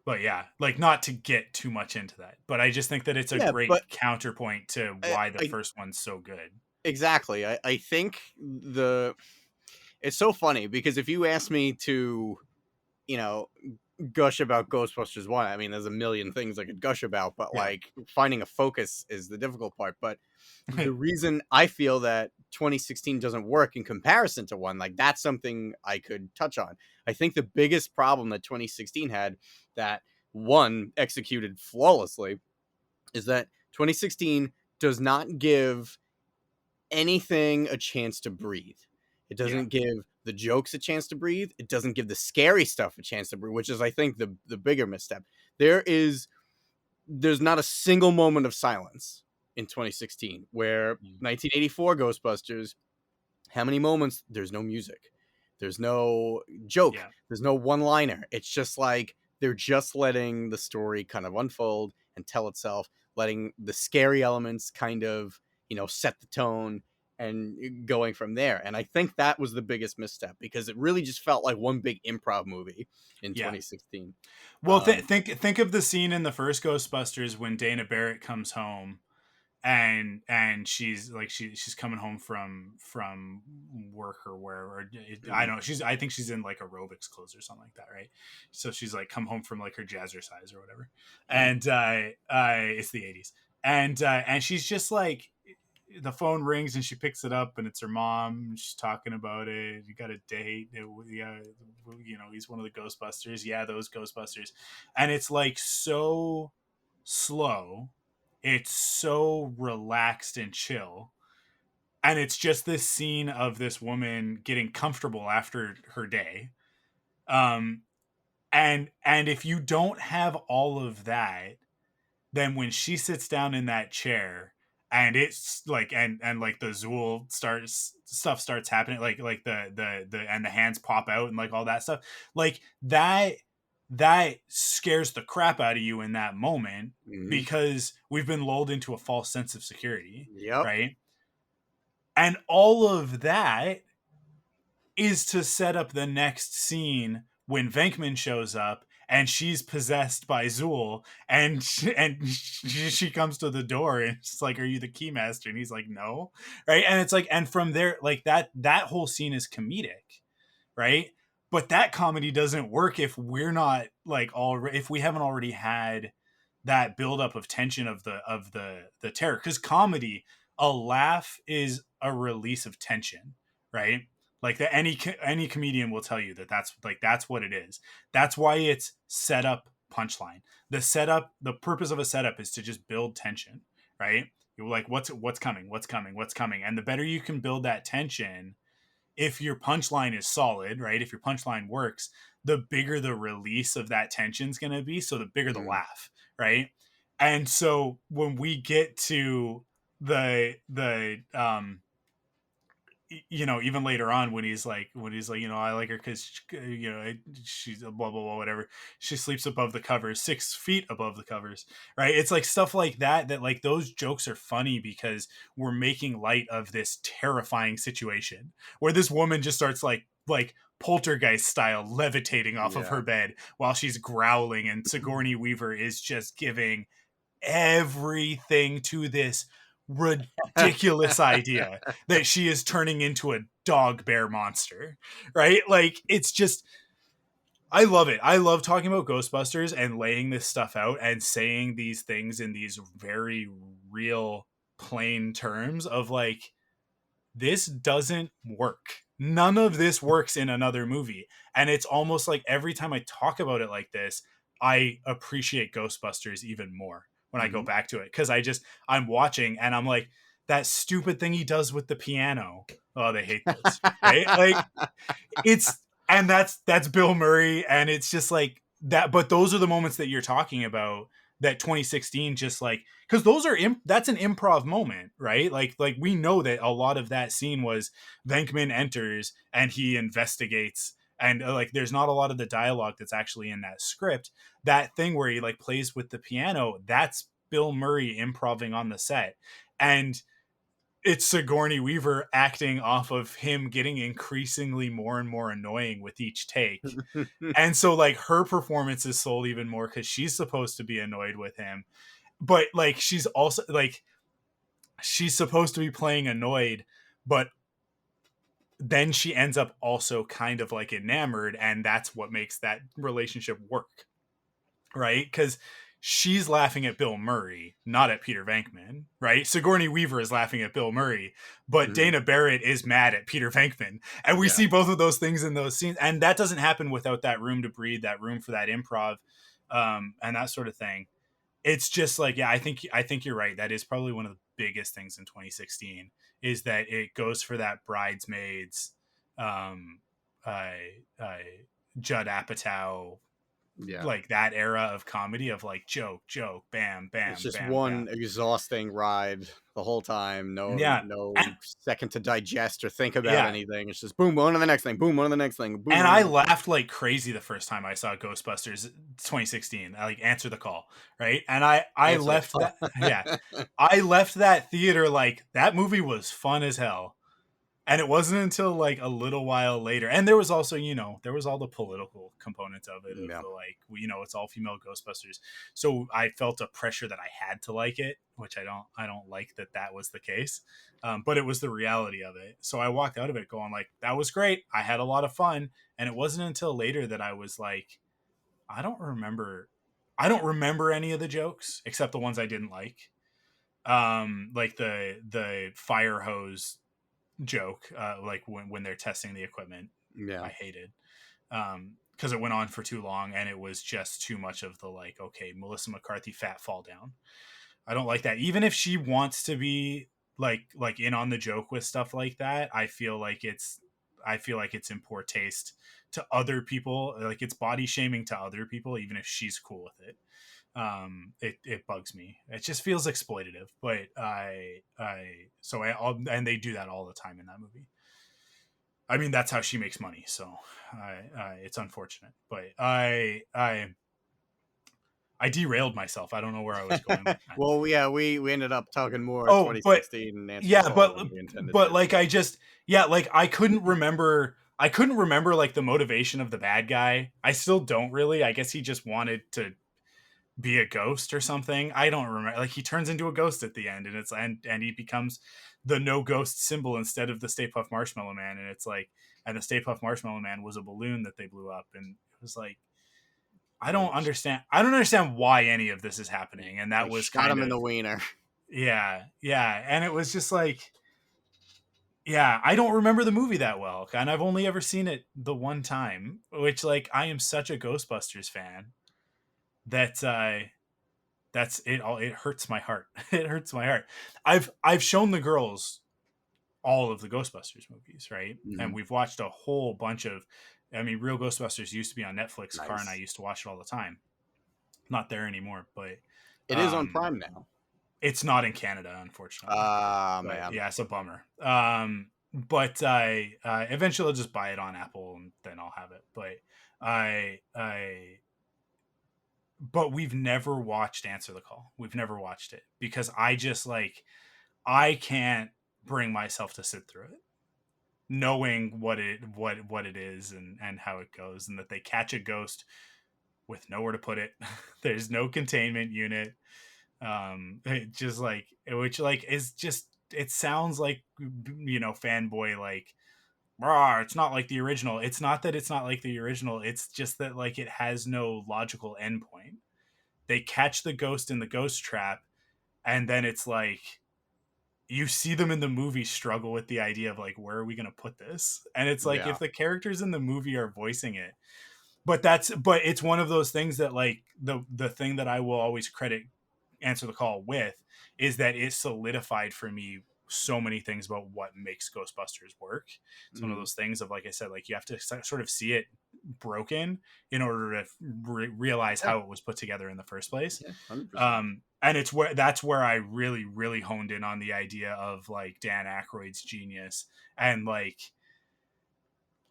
But yeah, like, not to get too much into that, but I just think that it's a great counterpoint to why the first one's so good. Exactly. I think it's so funny, because if you ask me to, you know, gush about Ghostbusters 1, I mean, there's a million things I could gush about, but like, finding a focus is the difficult part. But the reason I feel that 2016 doesn't work in comparison to 1, like, that's something I could touch on. I think the biggest problem that 2016 had, that 1 executed flawlessly, is that 2016 does not give anything a chance to breathe. It doesn't give the jokes a chance to breathe. It doesn't give the scary stuff a chance to breathe, which is, I think, the bigger misstep. There's not a single moment of silence in 2016, where 1984 Ghostbusters, how many moments? There's no music. There's no joke. Yeah. There's no one-liner. It's just like, they're just letting the story kind of unfold and tell itself, letting the scary elements kind of, you know, set the tone. and going from there. And I think that was the biggest misstep, because it really just felt like one big improv movie in 2016. Well, think of the scene in the first Ghostbusters when Dana Barrett comes home, and she's like she's coming home from work or wherever. I don't know, I think she's in like aerobics clothes or something like that, right? So she's like come home from like her jazzercise or whatever, and it's the 80s, and she's just like, the phone rings and she picks it up and it's her mom. She's talking about it. You got a date? Yeah, you know, he's one of the Ghostbusters. Yeah, those Ghostbusters. And it's like so slow. It's so relaxed and chill. And it's just this scene of this woman getting comfortable after her day. And if you don't have all of that, then when she sits down in that chair and it's like and like the Zool stuff starts happening, like the and the hands pop out and like all that stuff, like that scares the crap out of you in that moment, because we've been lulled into a false sense of security. Right. And all of that is to set up the next scene when Venkman shows up and she's possessed by Zool, and she comes to the door and she's like, "Are you the keymaster?" And he's like, "No." Right. And it's like, and from there, like that whole scene is comedic, right? But that comedy doesn't work if we're not like if we haven't already had that buildup of tension of the terror. Because comedy, a laugh is a release of tension, right? Like that any comedian will tell you that's what it is. That's why it's setup punchline. The purpose of a setup is to just build tension, right? You're like, what's coming, and the better you can build that tension, if your punchline is solid, right? If your punchline works, the bigger the release of that tension is going to be. So the bigger the laugh, right? And so when we get to the you know, even later on when he's like, you know, I like her because, you know, she's blah, blah, blah, whatever. She sleeps above the covers, 6 feet above the covers, right? It's like stuff like that, like those jokes are funny because we're making light of this terrifying situation where this woman just starts like poltergeist style levitating off of her bed while she's growling, and Sigourney Weaver is just giving everything to this ridiculous idea that she is turning into a dog bear monster, right? Like, it's just, I love it. I love talking about Ghostbusters and laying this stuff out and saying these things in these very real, plain terms of like, this doesn't work. None of this works in another movie. And it's almost like every time I talk about it like this, I appreciate Ghostbusters even more when I go back to it. Because I'm watching and I'm like, that stupid thing he does with the piano. Oh, they hate this. Right? Like, and that's Bill Murray. And it's just like that. But those are the moments that you're talking about, that 2016 just like, because that's an improv moment, right? Like we know that a lot of that scene was Venkman enters and he investigates, and like there's not a lot of the dialogue that's actually in that script. That thing where he like plays with the piano, that's Bill Murray improving on the set, and it's Sigourney Weaver acting off of him getting increasingly more and more annoying with each take. And so like her performance is sold even more because she's supposed to be annoyed with him, but like she's also like, she's supposed to be playing annoyed, but then she ends up also kind of like enamored, and that's what makes that relationship work, right? Because she's laughing at Bill Murray, not at Peter Venkman, right? Sigourney Weaver is laughing at Bill Murray, but Dana Barrett is mad at Peter Venkman. And we see both of those things in those scenes. And that doesn't happen without that room to breathe, that room for that improv, and that sort of thing. It's just like, yeah, I think you're right. That is probably one of the biggest things in 2016 is that it goes for that bridesmaids, Judd Apatow like that era of comedy of like joke, bam, It's bam, just bam, one bam. exhausting ride the whole time. Yeah. No second to digest or think about Yeah. anything. It's just boom, on to the next thing. Boom, on to the next thing. Boom. And I laughed like crazy the first time I saw Ghostbusters 2016. I like Answer the Call, right? And I left that I left that theater like that movie was fun as hell. And it wasn't until like a little while later, and there was also, there was all the political component of it, of Yeah. the like, it's all female Ghostbusters. So I felt a pressure that I had to like it, which I don't like that was the case. But it was the reality of it. So I walked out of it going like, that was great. I had a lot of fun. And it wasn't until later that I was like, I don't remember any of the jokes except the ones I didn't like. Like the fire hose joke, like when they're testing the equipment. I hated because it went on for too long and it was just too much of the like, okay, Melissa McCarthy fat fall down. I don't like that. Even if she wants to be like in on the joke with stuff like that, I feel like it's in poor taste to other people. Like it's body shaming to other people, even if she's cool with it. It bugs me. It just feels exploitative. But and they do that all the time in that movie. I mean, that's how she makes money. So it's unfortunate. But I derailed myself. I don't know where I was going. Well, yeah, we ended up talking more. Oh, 2016. But like I just like I couldn't remember. Like the motivation of the bad guy. I still don't really. I guess he just wanted to be a ghost or something. I don't remember. Like he turns into a ghost at the end, and and he becomes the no ghost symbol instead of the Stay Puft Marshmallow Man. And it's like, and the Stay Puft Marshmallow Man was a balloon that they blew up, and it was like, I don't understand why any of this is happening. And that was shot him in the wiener. Yeah, and it was just like, I don't remember the movie that well, and I've only ever seen it the one time. Which, like, I am such a Ghostbusters fan that that's it. It hurts my heart. It hurts my heart. I've shown the girls all of the Ghostbusters movies, right? Mm-hmm. And we've watched a whole bunch of. I mean, Real Ghostbusters used to be on Netflix. Nice. Car and I used to watch it all the time. Not there anymore, but it is on Prime now. It's not in Canada, unfortunately. Man. Yeah, it's a bummer. But I eventually I'll just buy it on Apple and then I'll have it. But but we've never watched Answer the Call. We've never watched it because I just like, I can't bring myself to sit through it, knowing what it is and how it goes, and that they catch a ghost with nowhere to put it. There's no containment unit. It just like, which like is just, it sounds like, fanboy, like, it's not like the original. It's not that it's not like the original. It's just that like it has no logical endpoint. They catch the ghost in the ghost trap, and then it's like you see them in the movie struggle with the idea of like, where are we going to put this? And it's like, if the characters in the movie are voicing it, but it's one of those things that like the thing that I will always credit Answer the Call with is that it solidified for me so many things about what makes Ghostbusters work. It's one of those things of, like I said, like you have to sort of see it broken in order to realize how it was put together in the first place. And that's where I really, really honed in on the idea of like Dan Aykroyd's genius. And like,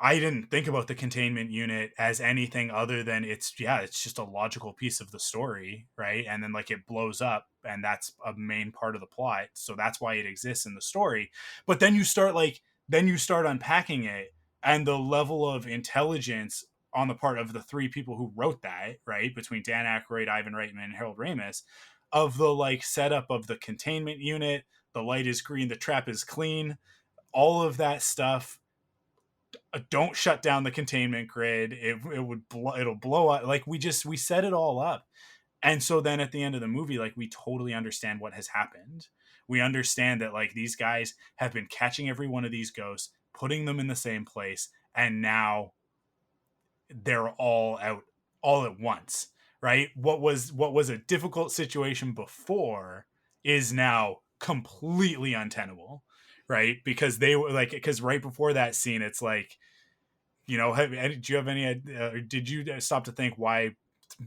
I didn't think about the containment unit as anything other than it's just a logical piece of the story, right? And then like it blows up, and that's a main part of the plot, so that's why it exists in the story. But then you start unpacking it, and the level of intelligence on the part of the three people who wrote that, right, between Dan Aykroyd, Ivan Reitman, and Harold Ramis, of the like setup of the containment unit, the light is green, the trap is clean, all of that stuff. Don't shut down the containment grid. It'll blow up. Like we set it all up. And so then at the end of the movie, like we totally understand what has happened. We understand that like these guys have been catching every one of these ghosts, putting them in the same place, and now they're all out all at once, right? What was a difficult situation before is now completely untenable, right? Because they were like, because right before that scene, it's like, do you have any? Did you stop to think why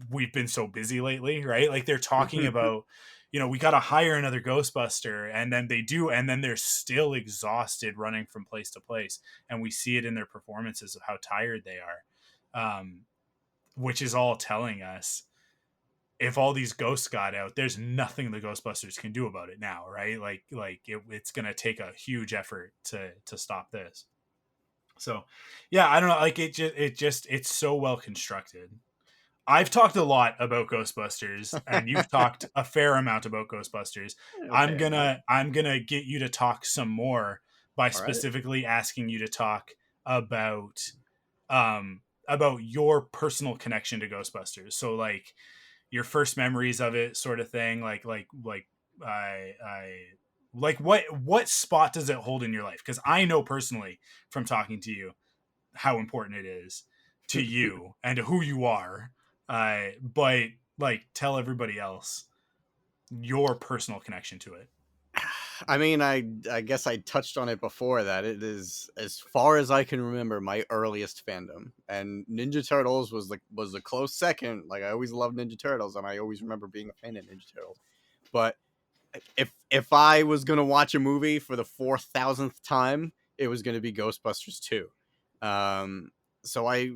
we've been so busy lately, right? Like they're talking about, we got to hire another Ghostbuster, and then they do, and then they're still exhausted running from place to place, and we see it in their performances of how tired they are, which is all telling us if all these ghosts got out, there's nothing the Ghostbusters can do about it now, right? It's gonna take a huge effort to stop this. So, yeah, I don't know. Like it's so well constructed. I've talked a lot about Ghostbusters, and you've talked a fair amount about Ghostbusters. Okay. I'm gonna get you to talk some more by All right. specifically asking you to talk about your personal connection to Ghostbusters. So like your first memories of it, sort of thing. I like what spot does it hold in your life? Because I know personally from talking to you how important it is to you and to who you are. But like, tell everybody else your personal connection to it. I mean, I guess I touched on it before that it is, as far as I can remember, my earliest fandom, and Ninja Turtles was a close second. Like I always loved Ninja Turtles, and I always remember being a fan of Ninja Turtles. But if I was gonna watch a movie for the 4,000th time, it was gonna be Ghostbusters 2. So I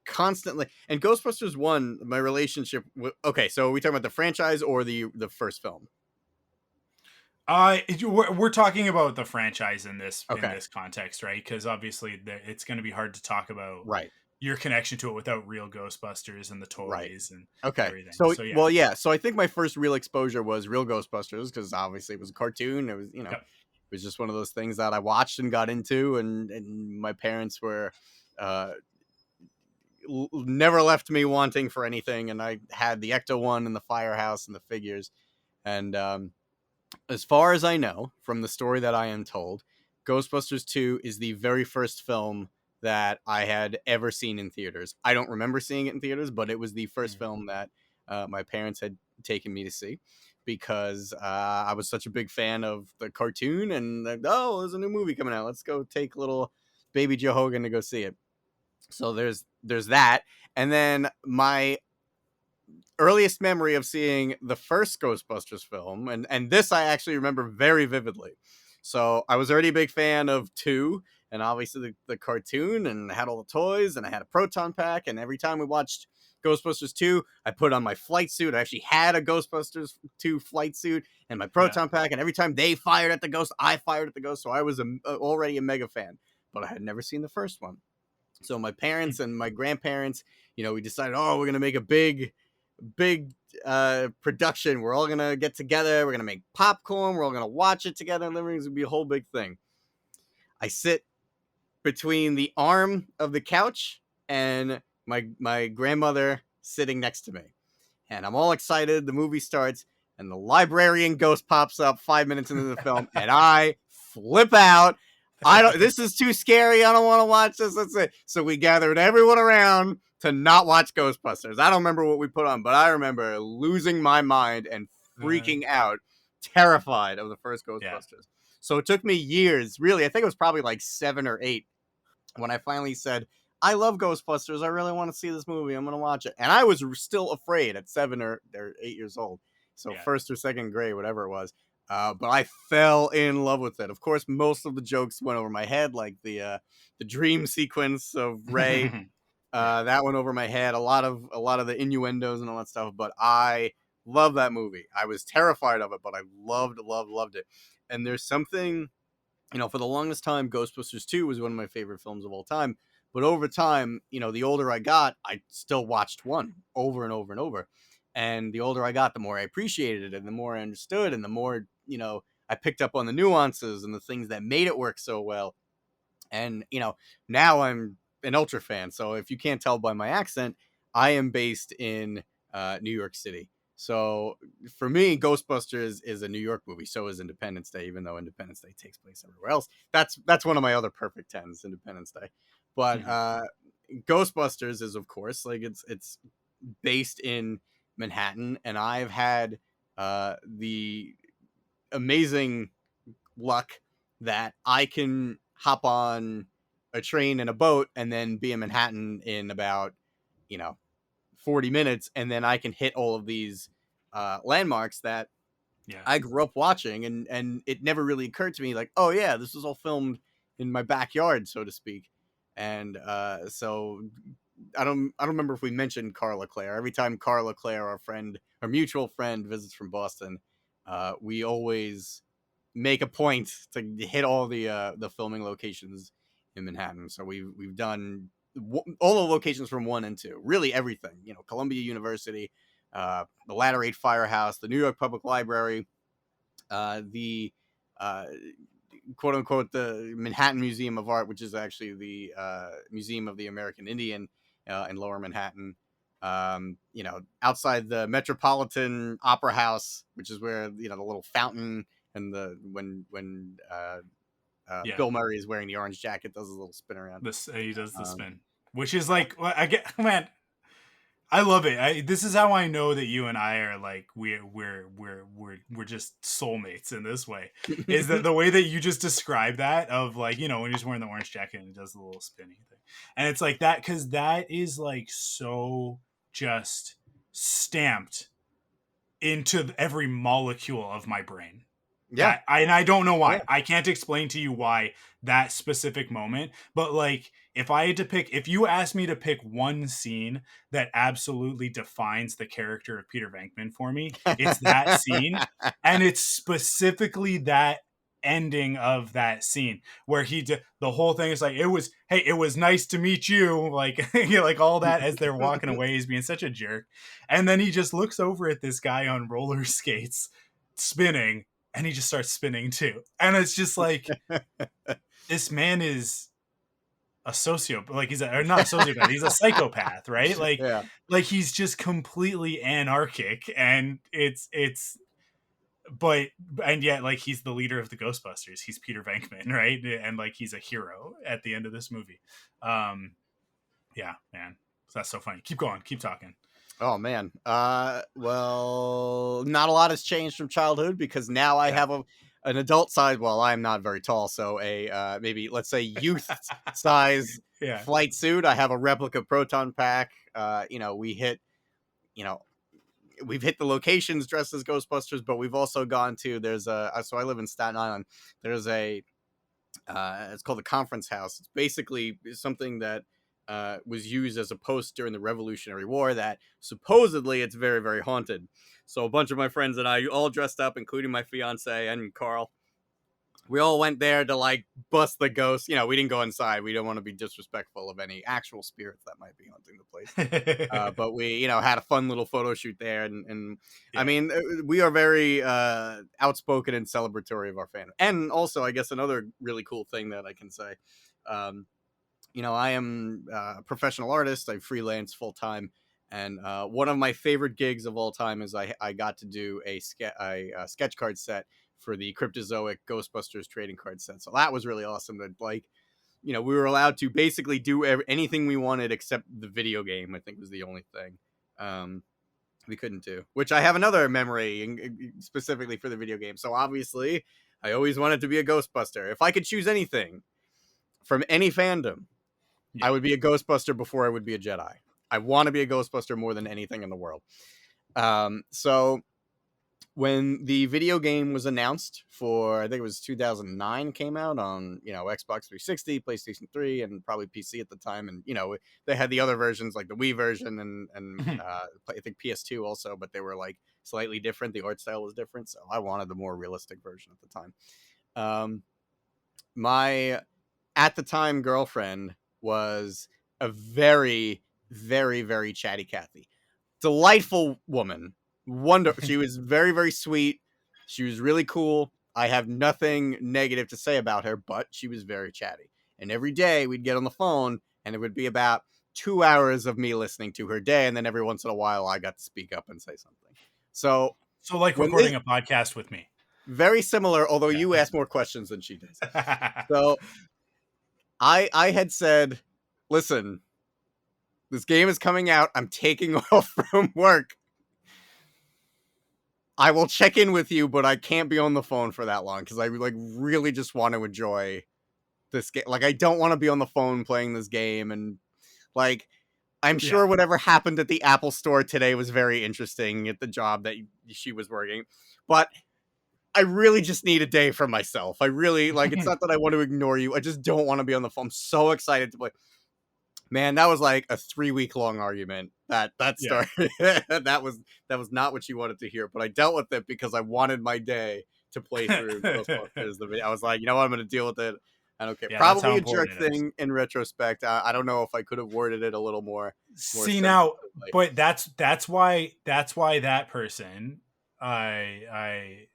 constantly, and Ghostbusters 1, my relationship with, okay, so are we talking about the franchise or the first film? We're talking about the franchise in this Okay. context, right? Because obviously it's going to be hard to talk about Right. your connection to it without real Ghostbusters and the Right. toys and Okay. everything. So, So yeah, well, yeah. So I think my first real exposure was Real Ghostbusters, because obviously it was a cartoon. It was, yep. it was just one of those things that I watched and got into, and my parents were uh, never left me wanting for anything, and I had the Ecto one and the Firehouse and the figures, and as far as I know from the story that I am told, Ghostbusters 2 is the very first film that I had ever seen in theaters. I don't remember seeing it in theaters, but it was the first film that my parents had taken me to see, because I was such a big fan of the cartoon, and oh, there's a new movie coming out. Let's go take little baby Joe Hogan to go see it. So there's that. And then my earliest memory of seeing the first Ghostbusters film, and this I actually remember very vividly. So I was already a big fan of 2, and obviously the cartoon, and I had all the toys, and I had a proton pack, and every time we watched Ghostbusters 2, I put on my flight suit. I actually had a Ghostbusters 2 flight suit and my Yeah. proton pack, and every time they fired at the ghost, I fired at the ghost. So I was already a mega fan, but I had never seen the first one. So my parents and my grandparents, we decided, oh, we're gonna make a big production. We're all gonna get together. We're gonna make popcorn. We're all gonna watch it together in the living room. It's gonna be a whole big thing. I sit between the arm of the couch and my grandmother sitting next to me, and I'm all excited. The movie starts, and the librarian ghost pops up 5 minutes into the film, and I flip out. I don't. This is too scary. I don't want to watch this. Let's say. So we gathered everyone around to not watch Ghostbusters. I don't remember what we put on, but I remember losing my mind and freaking out, terrified of the first Ghostbusters. Yeah. So it took me years. Really, I think it was probably like 7 or 8 when I finally said, I love Ghostbusters. I really want to see this movie. I'm going to watch it. And I was still afraid at 7 or 8 years old. So first or second grade, whatever it was. But I fell in love with it. Of course, most of the jokes went over my head, like the dream sequence of Ray. That went over my head. A lot of the innuendos and all that stuff. But I love that movie. I was terrified of it, but I loved it. And there's something, for the longest time, Ghostbusters 2 was one of my favorite films of all time. But over time, the older I got, I still watched 1 over and over and over. And the older I got, the more I appreciated it, and the more I understood, and the more, I picked up on the nuances and the things that made it work so well. And, now I'm an ultra fan. So if you can't tell by my accent, I am based in New York City. So for me, Ghostbusters is a New York movie. So is Independence Day, even though Independence Day takes place everywhere else. That's one of my other perfect tens, Independence Day. But Ghostbusters is, of course, like it's based in Manhattan, and I've had the amazing luck that I can hop on a train and a boat and then be in Manhattan in about, you know, 40 minutes, and then I can hit all of these landmarks that Yeah. I grew up watching, and it never really occurred to me like, oh yeah, this was all filmed in my backyard, so to speak. And so I don't remember if we mentioned Carla Clare. Every time Carla Clare, our mutual friend, visits from Boston, we always make a point to hit all the filming locations in Manhattan. So we've done all the locations from 1 and 2, really everything. You know, Columbia University, the Ladder 8 Firehouse, the New York Public Library, the quote unquote the Manhattan Museum of Art, which is actually the Museum of the American Indian in Lower Manhattan. You know, outside the Metropolitan Opera House, which is where, you know, the little fountain and the when Bill Murray is wearing the orange jacket, does a little spin around. He does the spin, which is like, I get, man, I love it. This is how I know that you and I are like we're just soulmates in this way. Is that the way that you just describe that, of like, you know, when he's wearing the orange jacket and he does the little spinny thing, and it's like that, because that is like so just stamped into every molecule of my brain. Yeah, and I don't know why. Yeah. I can't explain to you why that specific moment, but like, if you asked me to pick one scene that absolutely defines the character of Peter Venkman for me, it's that scene, and it's specifically that ending of that scene where the whole thing is like, it was nice to meet you, like like all that, as they're walking away, he's being such a jerk, and then he just looks over at this guy on roller skates spinning, and he just starts spinning too. And it's just like, this man is a sociopath. Like, or not a sociopath, he's a psychopath, right? Like, yeah. like he's just completely anarchic, and and yet, like, he's the leader of the Ghostbusters. He's Peter Venkman, right? And like, he's a hero at the end of this movie. Yeah, man. So that's so funny. Keep going. Keep talking. Oh man. Well, not a lot has changed from childhood, because now I have an adult size. Well, I'm not very tall, so a maybe, let's say, youth size flight suit. I have a replica proton pack. You know, we've hit the locations dressed as Ghostbusters, but we've also gone to, so I live in Staten Island. There's it's called the Conference House. It's basically something that was used as a post during the Revolutionary War, that supposedly it's very, very haunted. So a bunch of my friends and I, all dressed up, including my fiance and Carl, we all went there to like bust the ghost. You know, we didn't go inside. We don't want to be disrespectful of any actual spirits that might be haunting the place. But we, you know, had a fun little photo shoot there. And I mean, we are very outspoken and celebratory of our fandom. And also, I guess another really cool thing that I can say, you know, I am a professional artist. I freelance full time. And one of my favorite gigs of all time is I got to do a sketch card set for the Cryptozoic Ghostbusters trading card set. So that was really awesome. That, like, you know, we were allowed to basically do anything we wanted except the video game, I think, was the only thing we couldn't do. Which I have another memory specifically for the video game. So obviously, I always wanted to be a Ghostbuster. If I could choose anything from any fandom, I would be a Ghostbuster before I would be a Jedi. I want to be a Ghostbuster more than anything in the world. So when the video game was announced for, I think it was 2009, came out on, you know, Xbox 360, PlayStation 3, and probably PC at the time. And, you know, they had the other versions, like the Wii version and I think PS2 also, but they were like slightly different. The art style was different. So I wanted the more realistic version at the time. My, at the time, girlfriend was a very, very, very chatty Cathy. Delightful woman. Wonderful. She was very, very sweet. She was really cool. I have nothing negative to say about her, but she was very chatty. And every day we'd get on the phone, and it would be about 2 hours of me listening to her day, and then every once in a while I got to speak up and say something. So like recording a podcast with me. Very similar, although you ask more questions than she does. So I had said, listen, this game is coming out. I'm taking off from work. I will check in with you, but I can't be on the phone for that long, because I like really just want to enjoy this game. Like, I don't want to be on the phone playing this game. And like, I'm sure whatever happened at the Apple store today was very interesting at the job that she was working. But I really just need a day for myself. I really, like, it's not that I want to ignore you. I just don't want to be on the phone. I'm so excited to play. Man, that was like a 3-week long argument that started. that was not what you wanted to hear, but I dealt with it because I wanted my day to play through Ghostbusters. I was like, you know what, I'm going to deal with it. I don't care. Probably a jerk thing in retrospect. I don't know if I could have worded it a little more. See now, but that's why that person, I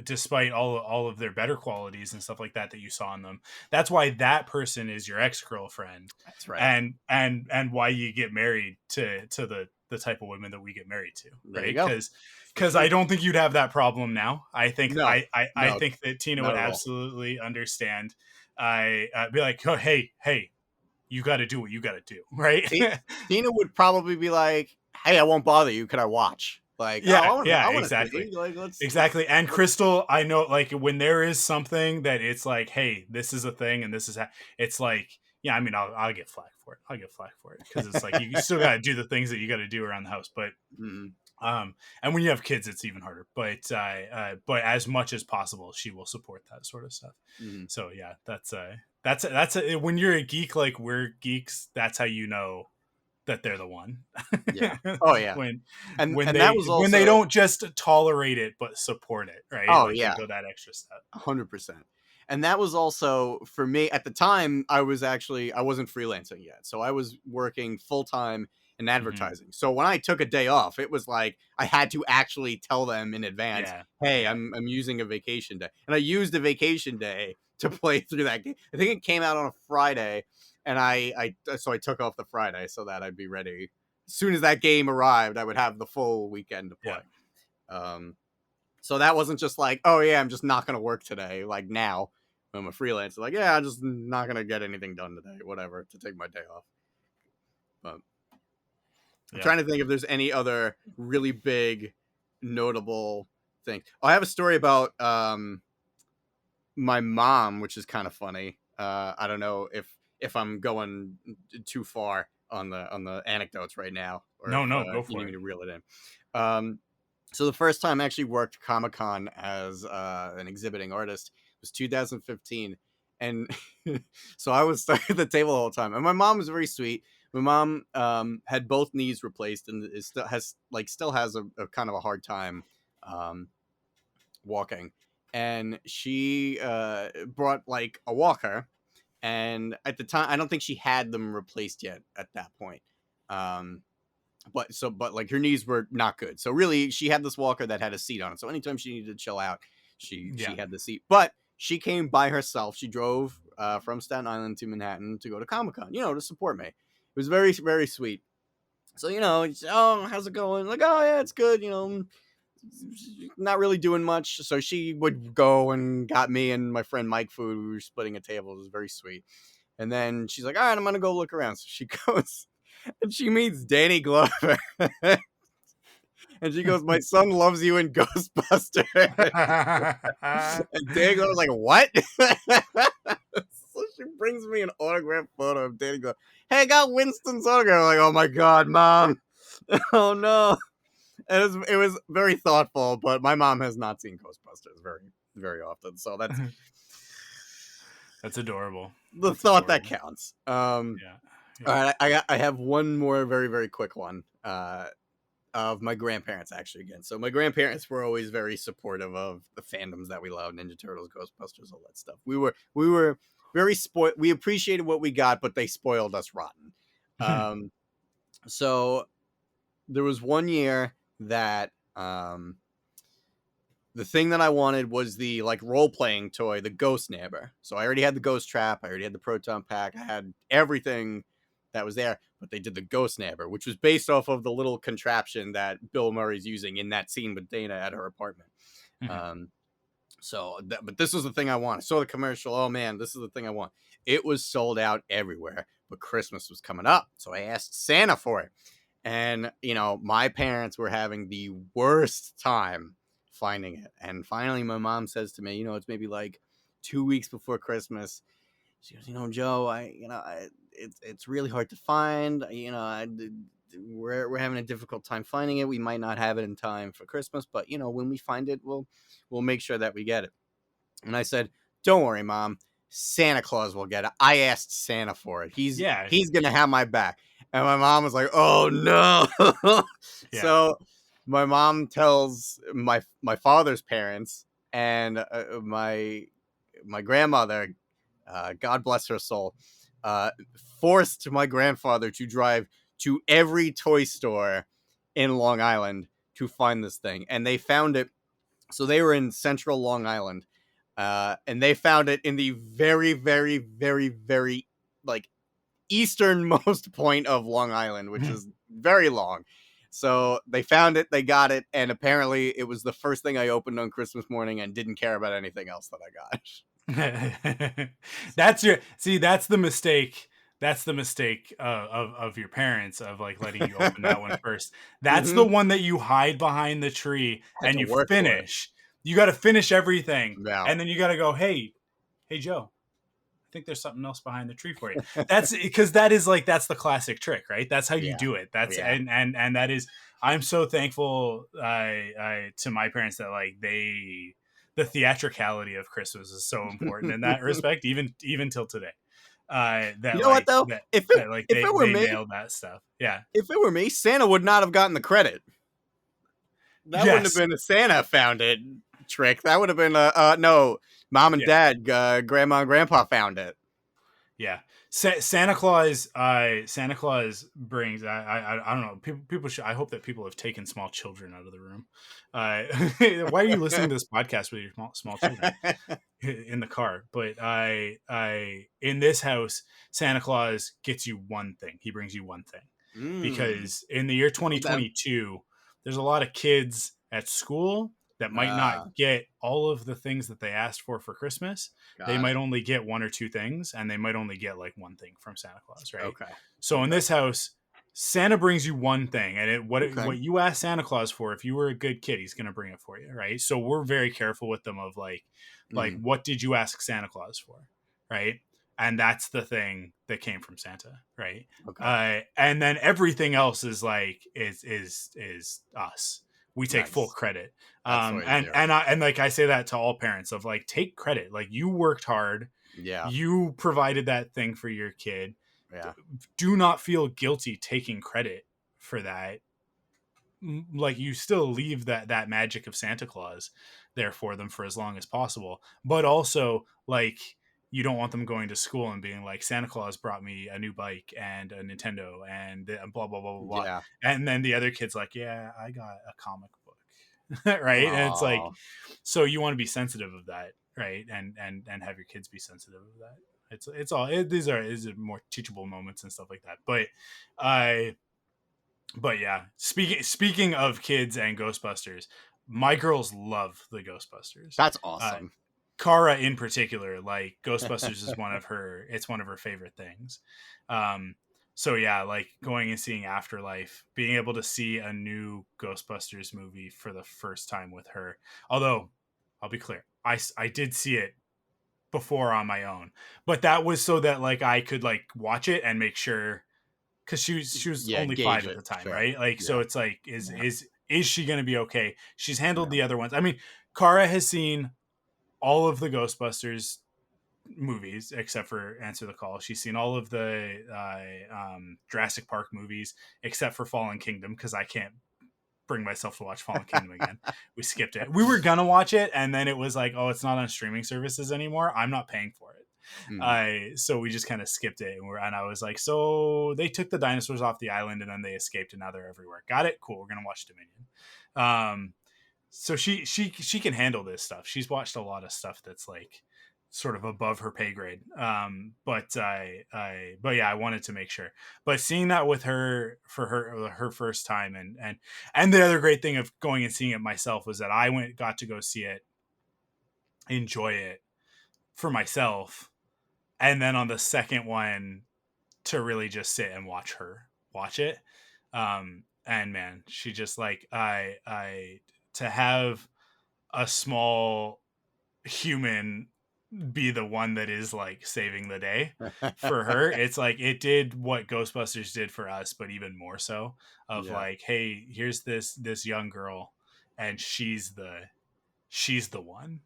despite all of their better qualities and stuff like that you saw in them, that's why that person is your ex-girlfriend. That's right. And why you get married to the type of women that we get married to, right? Because I don't think you'd have that problem now. I think I think that Tina would absolutely understand. I'd be like, oh, hey, you got to do what you got to do, right? Tina would probably be like, hey, I won't bother you. Could I watch? Like, exactly. Like, exactly. And Crystal, I know, like, when there is something that it's like, hey, this is a thing and this is it's like, yeah, I mean, I'll get flack for it because it's like you still got to do the things that you got to do around the house, but and when you have kids, it's even harder. But as much as possible, she will support that sort of stuff. So yeah, that's when you're a geek like we're geeks, that's how you know that they're the one. Yeah. Oh yeah. when they don't just tolerate it but support it, right? Oh like, yeah. They go that extra step. 100%. And that was also for me at the time. I wasn't freelancing yet, so I was working full time in advertising. So when I took a day off, it was like I had to actually tell them in advance, hey, I'm using a vacation day. And I used a vacation day to play through that game. I think it came out on a Friday, and so I took off the Friday so that I'd be ready. As soon as that game arrived, I would have the full weekend to play. So that wasn't just like, oh yeah, I'm just not going to work today. Like now I'm a freelancer. Like, yeah, I'm just not going to get anything done today. Whatever, to take my day off. But I'm trying to think if there's any other really big, notable thing. Oh, I have a story about my mom, which is kind of funny. I don't know if I'm going too far on the anecdotes right now. Or go for it. You need me to reel it in. So the first time I actually worked Comic-Con as an exhibiting artist was 2015. And so I was stuck at the table the whole time. And my mom was very sweet. My mom had both knees replaced and still has a kind of a hard time walking. And she brought like a walker. And at the time, I don't think she had them replaced yet at that point. But like her knees were not good. So really she had this walker that had a seat on it. So anytime she needed to chill out, she had the seat. But she came by herself. She drove from Staten Island to Manhattan to go to Comic-Con, to support me. It was very, very sweet. So, oh, how's it going? Like, oh yeah, it's good. Not really doing much. So she would go and got me and my friend Mike food. We were splitting a table. It was very sweet. And then she's like, all right, I'm going to go look around. So she goes and she meets Danny Glover. And she goes, my son loves you in Ghostbusters. And Danny Glover's like, what? So she brings me an autographed photo of Danny Glover. Hey, I got Winston's autograph. I'm like, oh my God, Mom. Oh no. And it was very thoughtful, but my mom has not seen Ghostbusters very, very often. So that's adorable. That's thought adorable. That counts. All right, I have one more very, very quick one of my grandparents, actually, again. So my grandparents were always very supportive of the fandoms that we love, Ninja Turtles, Ghostbusters, all that stuff. We were very spoiled. We appreciated what we got, but they spoiled us rotten. So there was one year that the thing that I wanted was the like role-playing toy, the Ghost Nabber. So I already had the Ghost Trap, I already had the Proton Pack, I had everything that was there, but they did the Ghost Nabber, which was based off of the little contraption that Bill Murray's using in that scene with Dana at her apartment. But this was the thing I wanted. I saw the commercial. Oh man, this is the thing I want. It was sold out everywhere, but Christmas was coming up, so I asked Santa for it. And, my parents were having the worst time finding it. And finally, my mom says to me, it's maybe like 2 weeks before Christmas. She goes, Joe, it's really hard to find. You know, we're having a difficult time finding it. We might not have it in time for Christmas, but you know, when we find it, we'll make sure that we get it." And I said, "Don't worry, Mom. Santa Claus will get it. I asked Santa for it. He's gonna have my back." And my mom was like, "Oh no!" So my mom tells my father's parents and my grandmother, God bless her soul, forced my grandfather to drive to every toy store in Long Island to find this thing, and they found it. So they were in central Long Island, and they found it in the very, very, very, very like easternmost point of Long Island, which is very long. So they found it, they got it, and apparently it was the first thing I opened on Christmas morning and didn't care about anything else that I got. That's the mistake. That's the mistake of your parents, of like letting you open that one first. That's the one that you hide behind the tree and you finish. You got to finish everything, and then you got to go, hey Joe, I think there's something else behind the tree for you. That's because that's the classic trick, right? That's how you do it. That's and that is, I'm so thankful to my parents that like the theatricality of Christmas is so important in that respect, even till today. That you know what though? If it were me, nailed that stuff. Yeah. If it were me, Santa would not have gotten the credit. That wouldn't have been a Santa found it trick. That would have been no, Mom and Dad, Grandma and Grandpa found it. Yeah. Santa Claus brings, I don't know, people should, I hope that people have taken small children out of the room. Why are you listening to this podcast with your small children in the car? But in this house, Santa Claus gets you one thing. He brings you one thing. Because in the year 2022, there's a lot of kids at school that might not get all of the things that they asked for Christmas. They might only get one or two things, and they might only get like one thing from Santa Claus, right? Okay. So in this house, Santa brings you one thing, and what you ask Santa Claus for, if you were a good kid, he's going to bring it for you, right? So we're very careful with them of like what did you ask Santa Claus for, right? And that's the thing that came from Santa, right? Okay. And then everything else is like is us. We take full credit. And like I say that to all parents of like, take credit. Like, you worked hard. Yeah. You provided that thing for your kid. Yeah. Do not feel guilty taking credit for that. Like, you still leave that magic of Santa Claus there for them for as long as possible. But also, like, you don't want them going to school and being like, Santa Claus brought me a new bike and a Nintendo and blah, blah, blah, blah, blah. Yeah. And then the other kid's like, yeah, I got a comic book. Right. And it's like, so you want to be sensitive of that. Right. And have your kids be sensitive of that. These are more teachable moments and stuff like that. But yeah, speaking of kids and Ghostbusters, my girls love the Ghostbusters. That's awesome. Kara in particular, like, Ghostbusters is one of her favorite things. So yeah, like going and seeing Afterlife, being able to see a new Ghostbusters movie for the first time with her. Although, I'll be clear, I did see it before on my own, but that was so that like I could like watch it and make sure, because she was only 5 at the time, right? Like, so it's like, is she going to be okay? She's handled the other ones. I mean, Kara has seen all of the Ghostbusters movies except for Answer the Call. She's seen all of the Jurassic Park movies except for Fallen Kingdom, because I can't bring myself to watch Fallen Kingdom again. We skipped it. We were gonna watch it, and then it was like, oh, it's not on streaming services anymore. I'm not paying for it. So we just kind of skipped it, and I was like, so they took the dinosaurs off the island and then they escaped and now they're everywhere. Got it? Cool. We're gonna watch Dominion. So she can handle this stuff. She's watched a lot of stuff that's like sort of above her pay grade. But yeah, I wanted to make sure. But seeing that with her for her first time, and the other great thing of going and seeing it myself was that I got to go see it, enjoy it for myself, and then on the second one to really just sit and watch her watch it. And man, she just like to have a small human be the one that is like saving the day for her. It's like it did what Ghostbusters did for us, but even more so. Of Yeah. like, hey, here's this young girl, and she's the one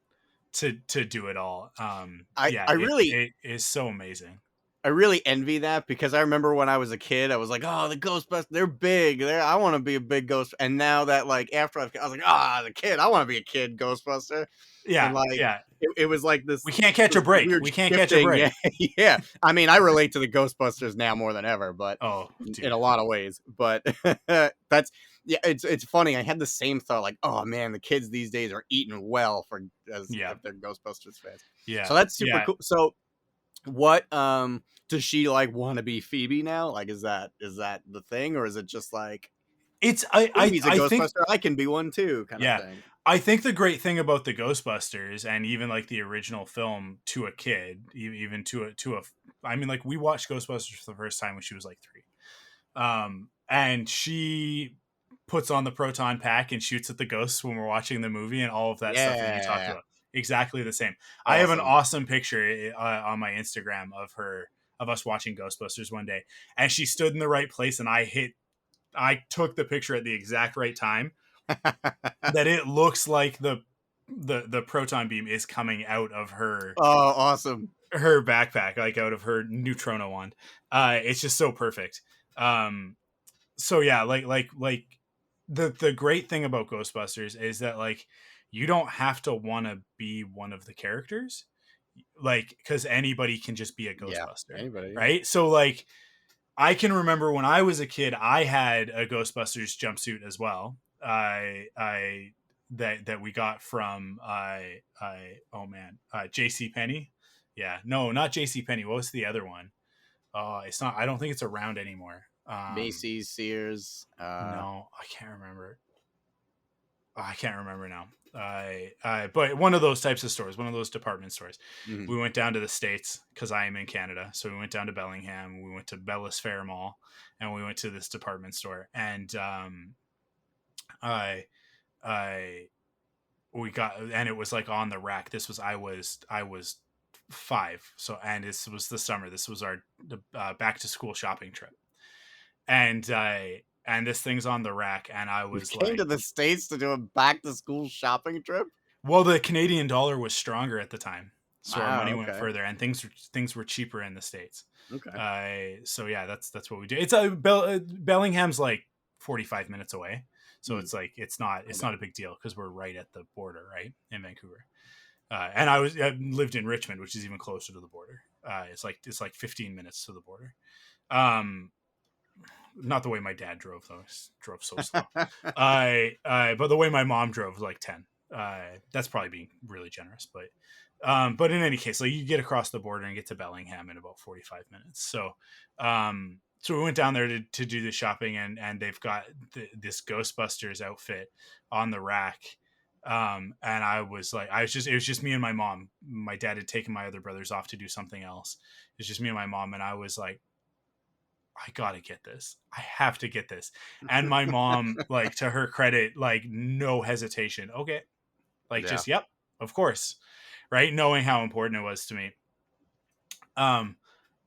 to do it all. Yeah, I really it is so amazing. I really envy that because I remember when I was a kid, I was like, "Oh, the Ghostbusters, they're big. I want to be a big ghost." And now that like after I was like, "Ah, the kid, I want to be a kid Ghostbuster." And Yeah, like yeah. it was like this We can't catch a break. weird We can't catch a shifting. break. Yeah, yeah. I mean, I relate to the Ghostbusters now more than ever, but Oh, in dude. a lot of ways. But that's yeah, it's funny. I had the same thought, like, "Oh man, the kids these days are eating well for as Yeah, if they're Ghostbusters fans." So yeah, that's super yeah. cool. So what does she like want to be Phoebe now? Like is that the thing, or is it just like It's Phoebe's a I think Ghostbuster, I can be one too kind of yeah. thing? I think the great thing about the Ghostbusters and even like the original film to a kid, even to a I mean like we watched Ghostbusters for the first time when she was like 3. And she puts on the proton pack and shoots at the ghosts when we're watching the movie and all of that stuff that you talked Yeah. about. Exactly the same. I have an Awesome. awesome picture on my Instagram of us watching Ghostbusters one day, and she stood in the right place, and I took the picture at the exact right time that it looks like the proton beam is coming out of Oh, awesome. her backpack, like out of her neutrino wand. It's just so perfect. So yeah, like the great thing about Ghostbusters is that like you don't have to want to be one of the characters, like because anybody can just be a Yeah. Ghostbuster, Anybody, yeah. right? So like I can remember when I was a kid, I had a Ghostbusters jumpsuit as well. I that we got from oh man, JC Penney. Yeah, no, not JC Penney. What was the other one? It's not. I don't think it's around anymore. Macy's, Sears, No, I can't remember. I can't remember now. But one of those types of stores, one of those department stores. mhm. We went down to the States because I am in Canada. So we went down to Bellingham. We went to Bellis Fair Mall, and we went to this department store. And I, I, we got, and it was like on the rack. I was 5. So, and this was the summer. This was our back to school shopping trip. And this thing's on the rack, and I You was came like, to the States to do a back to school shopping trip? well, the Canadian dollar was stronger at the time, so our Wow, money went okay. further, and things were cheaper in the States. Okay. So yeah, that's what we do. It's Bellingham's like 45 minutes away, so Mm, it's like it's not okay. a big deal because we're right at the border, right, in Vancouver. And I lived in Richmond, which is even closer to the border. It's like 15 minutes to the border. Um, not the way my dad drove though. He drove so slow. But the way my mom drove was like 10. That's probably being really generous, but in any case, like you get across the border and get to Bellingham in about 45 minutes. So we went down there to do the shopping, and they've got this Ghostbusters outfit on the rack. And it was just me and my mom. My dad had taken my other brothers off to do something else. It's just me and my mom, and I was like, I gotta get this. I have to get this. And my mom, like to her credit, like no hesitation. Okay. Like Yeah. just, yep, of course. Right. Knowing how important it was to me. Um,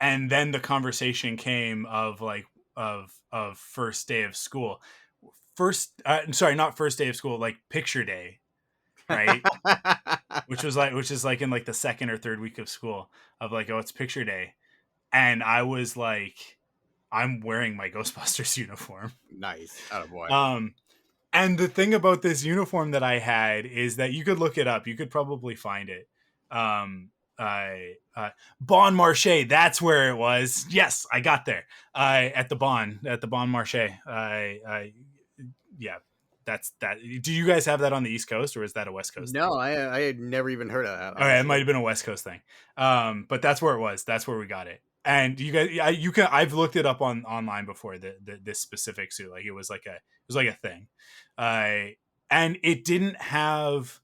and then the conversation came of like, of first day of school. Sorry, not first day of school, like picture day. Right. Which is like in like the second or third week of school of like, oh, it's picture day. And I was like, I'm wearing my Ghostbusters uniform. Nice. Attaboy. Um, and the thing about this uniform that I had is that you could look it up. You could probably find it. I Bon Marché. That's where it was. Yes, I got there. At the Bon Marché. Yeah, that's that. Do you guys have that on the East Coast, or is that a West Coast thing? No, I had never even heard of that, Okay, it might honestly. have been a West Coast thing. But that's where it was. That's where we got it. And you guys, you can. I've looked it up online before. This specific suit, like it was like a thing, and it didn't have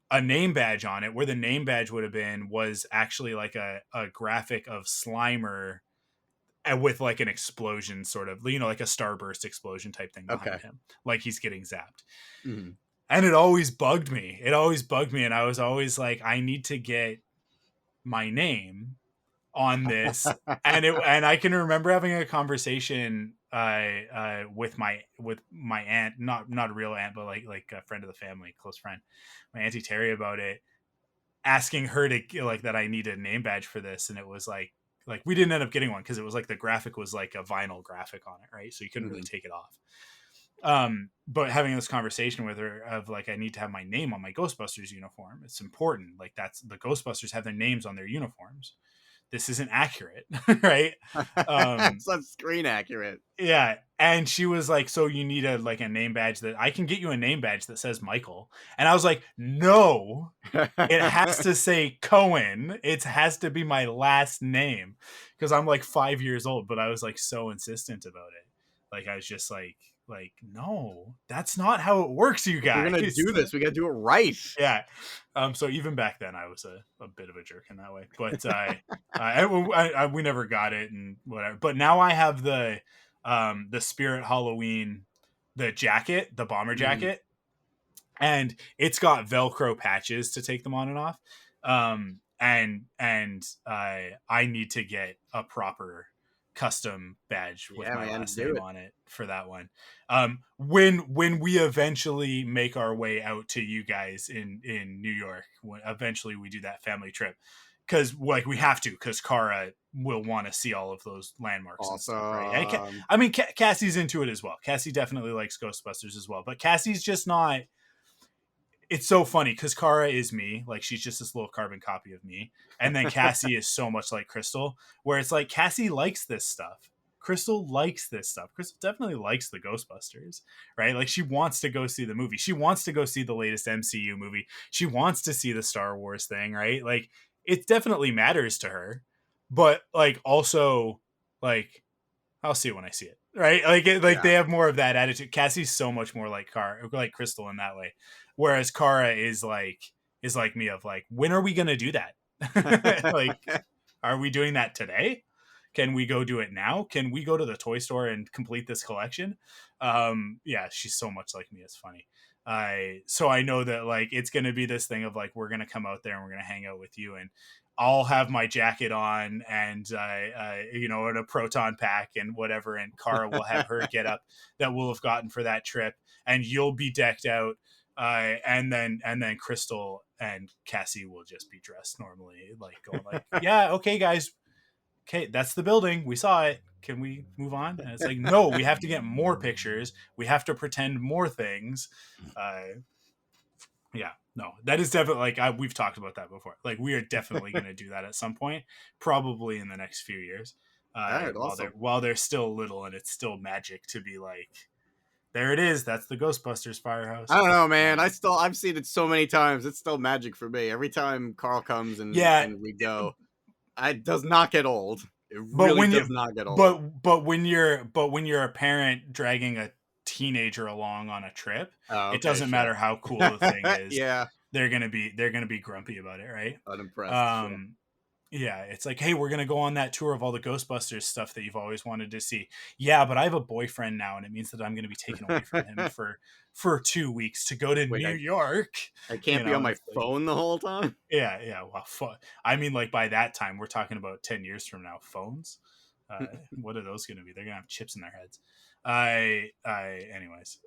a name badge on it. Where the name badge would have been was actually like a graphic of Slimer with like an explosion, sort of, like a starburst explosion type thing Okay. behind him, like he's getting zapped. Mhm. And it always bugged me. And I was always like, I need to get my name on this. And I can remember having a conversation with my aunt, not a real aunt, but like a friend of the family, close friend, my Auntie Terry, about it, asking her to like that I need a name badge for this. And it was like we didn't end up getting one because it was like the graphic was like a vinyl graphic on it, right? So you couldn't really take it off. But having this conversation with her of like, I need to have my name on my Ghostbusters uniform. It's important. Like, that's the Ghostbusters have their names on their uniforms. This isn't accurate, right? It's not screen accurate. Yeah. And she was like, so you need a name badge that I can get you a name badge that says Michael. And I was like, no, it has to say Cohen. It has to be my last name, because I'm like 5 years old, but I was like so insistent about it. Like, I was just like, no, that's not how it works, you guys. We're gonna do this. We gotta do it right. Yeah. So even back then, I was a bit of a jerk in that way, but we never got it and whatever. But now I have the Spirit Halloween, the jacket, the bomber jacket, and it's got Velcro patches to take them on and off. And I need to get a proper custom badge with my last name on it for that one. When we eventually make our way out to you guys in New York, when eventually we do that family trip, because like we have to, because Cara will want to see all of those landmarks. Awesome. And stuff, right? And I mean, Cassie's into it as well. Cassie definitely likes Ghostbusters as well, but Cassie's just not. It's so funny because Cara is me. Like, she's just this little carbon copy of me. And then Cassie is so much like Crystal, where it's like Cassie likes this stuff. Crystal likes this stuff. Crystal definitely likes the Ghostbusters, right? Like, she wants to go see the movie. She wants to go see the latest MCU movie. She wants to see the Star Wars thing, right? Like, it definitely matters to her. But, like, also, like, I'll see it when I see it, right? Like they have more of that attitude. Cassie's so much more like Crystal in that way. Whereas Cara is like me, of like, when are we going to do that? Like, are we doing that today? Can we go do it now? Can we go to the toy store and complete this collection? Yeah, she's so much like me. It's funny. So I know that like, it's going to be this thing of like, we're going to come out there and we're going to hang out with you, and I'll have my jacket on and, and a proton pack and whatever. And Cara will have her get up that we'll have gotten for that trip, and you'll be decked out. And then Crystal and Cassie will just be dressed normally, like going like, yeah, okay, guys. Okay, that's the building. We saw it. Can we move on? And it's like, no, we have to get more pictures. We have to pretend more things. Yeah, no, that is definitely like we've talked about that before. Like, we are definitely going to do that at some point, probably in the next few years. Right, while they're still little and it's still magic to be like, there it is. That's the Ghostbusters firehouse. I don't know, man. I've seen it so many times. It's still magic for me. Every time Carl comes and we go, it does not get old. It really does not get old. But when you're a parent dragging a teenager along on a trip, it doesn't matter how cool the thing is. Yeah, they're gonna be grumpy about it, right? Unimpressed. Yeah, it's like, hey, we're gonna go on that tour of all the Ghostbusters stuff that you've always wanted to see. Yeah, but I have a boyfriend now, and it means that I'm gonna be taken away from him for 2 weeks to go to New York. I can't be on my phone the whole time. Yeah. Well, I mean, like, by that time, we're talking about 10 years from now. Phones, what are those gonna be? They're gonna have chips in their heads. Anyways,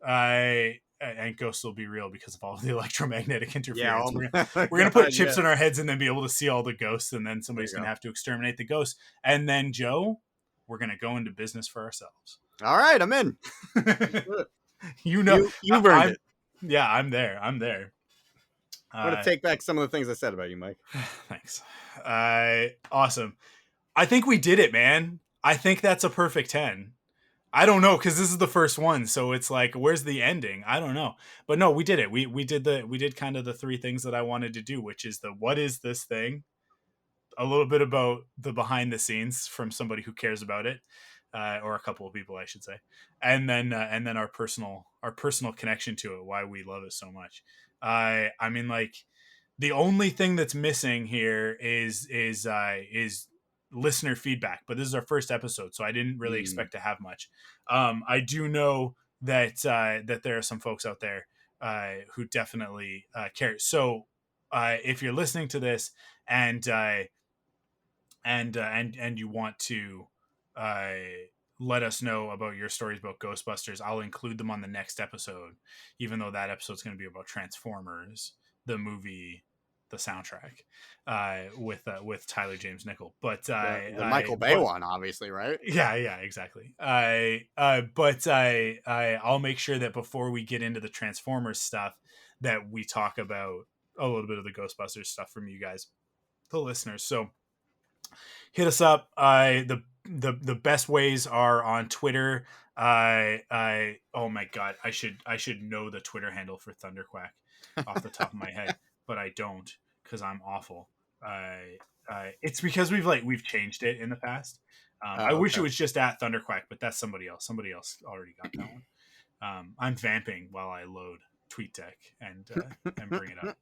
and ghosts will be real because of all of the electromagnetic interference. We're gonna put chips in our heads and then be able to see all the ghosts, and then somebody's gonna have to exterminate the ghosts. And then, Joe, we're gonna go into business for ourselves. All right, I'm in. you earned it. Yeah, I'm there. I'm gonna take back some of the things I said about you, Mike. Thanks. Awesome. I think we did it, man. I think that's a perfect 10. I don't know, because this is the first one, so it's like, where's the ending? I don't know, but no, we did it. We did kind of the three things that I wanted to do, which is what is this thing? A little bit about the behind the scenes from somebody who cares about it, or a couple of people, I should say, and then our personal connection to it, why we love it so much. I mean, like, the only thing that's missing here is listener feedback, but this is our first episode, so I didn't really expect to have much. I do know that there are some folks out there who definitely care. So if you're listening to this and and you want to let us know about your stories about Ghostbusters, I'll include them on the next episode, even though that episode's going to be about Transformers, the movie, the soundtrack, with Tyler James Nichol. But the Michael Bay one, obviously, right? Yeah, exactly. But I'll make sure that before we get into the Transformers stuff, that we talk about a little bit of the Ghostbusters stuff from you guys, the listeners. So hit us up. The best ways are on Twitter. Oh my god, I should know the Twitter handle for ThunderQuack off the top of my head, but I don't because I'm awful. It's because we've changed it in the past. I wish it was just at ThunderQuack, but that's somebody else. Somebody else already got that one. I'm vamping while I load TweetDeck and bring it up.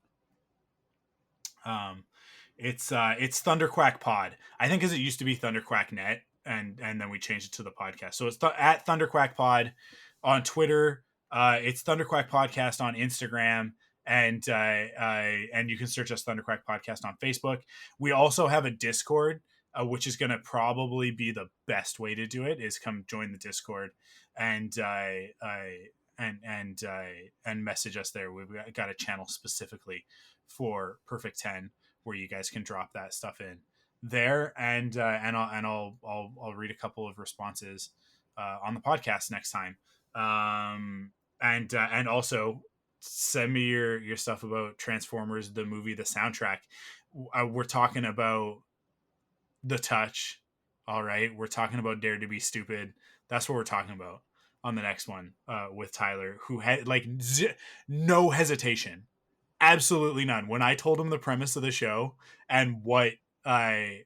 It's ThunderQuack Pod. I think because it used to be ThunderQuack Net, and then we changed it to the podcast. So it's at ThunderQuack Pod on Twitter. It's ThunderQuack Podcast on Instagram, and you can search us ThunderQuack Podcast on Facebook. We also have a Discord, which is going to probably be the best way to do it. Is come join the Discord and message us there. We've got a channel specifically for Perfect 10 where you guys can drop that stuff in there, and I'll read a couple of responses on the podcast next time, and also send me your stuff about Transformers, the movie, the soundtrack. We're talking about The Touch, all right. We're talking about Dare to Be Stupid. That's what we're talking about on the next one with Tyler, who had no hesitation. Absolutely none. When I told him the premise of the show and what I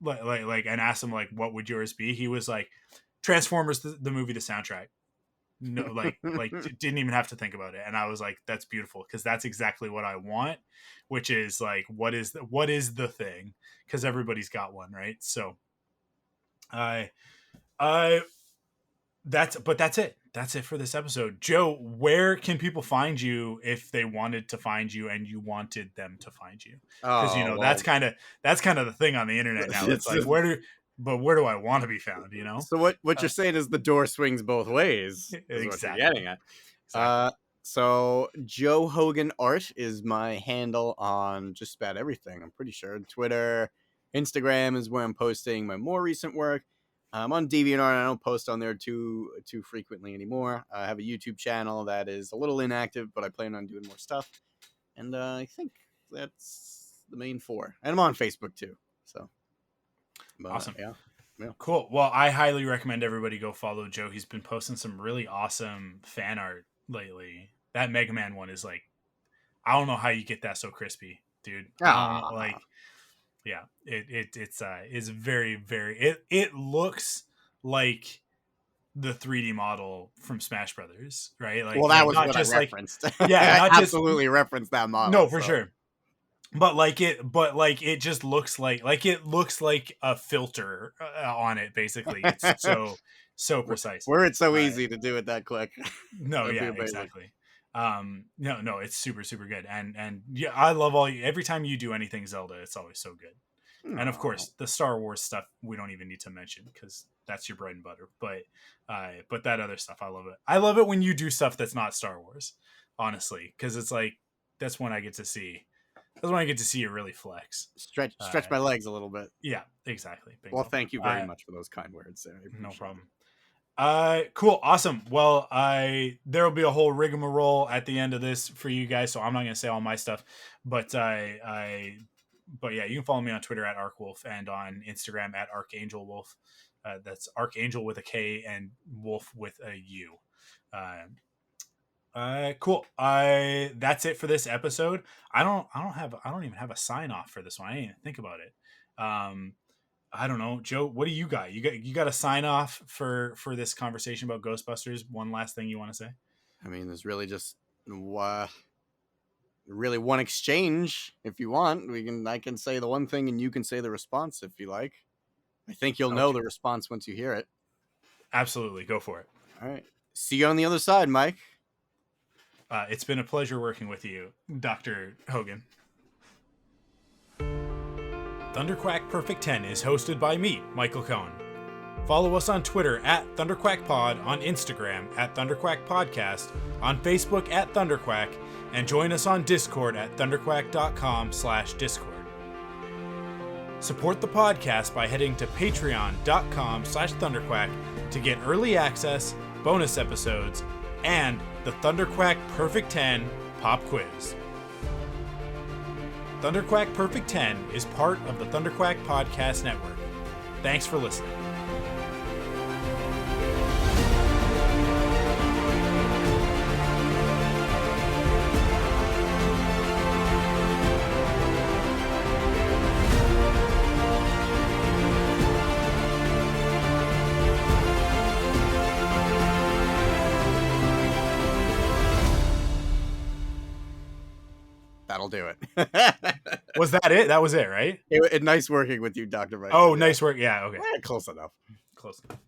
and asked him what would yours be, he was like, Transformers, the movie, the soundtrack. No, didn't even have to think about it. And I was like, that's beautiful, because that's exactly what I want, which is what is the thing? Because everybody's got one, right? So that's it. That's it for this episode. Joe, where can people find you if they wanted to find you and you wanted them to find you? Because that's kind of the thing on the internet now. It's where do I want to be found? So what you're saying is the door swings both ways. Is exactly what you're getting at. Exactly. So Joe Hogan Art is my handle on just about everything. I'm pretty sure Twitter, Instagram is where I'm posting my more recent work. I'm on DeviantArt. I don't post on there too frequently anymore. I have a YouTube channel that is a little inactive, but I plan on doing more stuff. And I think that's the main four. And I'm on Facebook too. So awesome. Yeah. Cool. Well, I highly recommend everybody go follow Joe. He's been posting some really awesome fan art lately. That Mega Man one is I don't know how you get that so crispy, dude. Yeah, it's very, very, it looks like the 3D model from Smash Brothers, right? Well, that was not what just I referenced. I absolutely referenced that model. No, for sure. But it just looks like it looks like a filter on it. Basically, it's so precise. Were it so easy to do it that quick? No, yeah, exactly. No, it's super, super good, and yeah, I love every time you do anything Zelda, it's always so good. And of course, the Star Wars stuff we don't even need to mention because that's your bread and butter. But that other stuff, I love it. I love it when you do stuff that's not Star Wars, honestly, because it's that's when I get to see. That's when I get to see you really flex. Stretch my legs a little bit. Yeah, exactly. Bingo. Well, thank you very much for those kind words. No problem. Cool. Awesome. Well, there'll be a whole rigmarole at the end of this for you guys, so I'm not going to say all my stuff, but but yeah, you can follow me on Twitter at ArcWolf and on Instagram at ArchangelWolf. That's Archangel with a K and Wolf with a U. Cool. That's it for this episode. I don't even have a sign off for this one. I didn't even think about it. I don't know, Joe, what do you got? You got a sign off for this conversation about Ghostbusters? One last thing you want to say? I mean, there's really just really one exchange. If you want, I can say the one thing and you can say the response if you like. I think you'll know the response once you hear it. Absolutely. Go for it. All right. See you on the other side, Mike. It's been a pleasure working with you, Dr. Hogan. ThunderQuack Perfect 10 is hosted by me, Michael Cohen. Follow us on Twitter at ThunderQuackPod, on Instagram at ThunderQuackPodcast, on Facebook at ThunderQuack, and join us on Discord at thunderquack.com/discord. Support the podcast by heading to patreon.com/ThunderQuack to get early access, bonus episodes, and the ThunderQuack Perfect 10 pop quiz. ThunderQuack Perfect 10 is part of the ThunderQuack Podcast Network. Thanks for listening. That'll do it. Was that it? That was it, right? Nice working with you, Dr. Mike. Oh, nice work. Yeah, okay. Close enough. Close enough.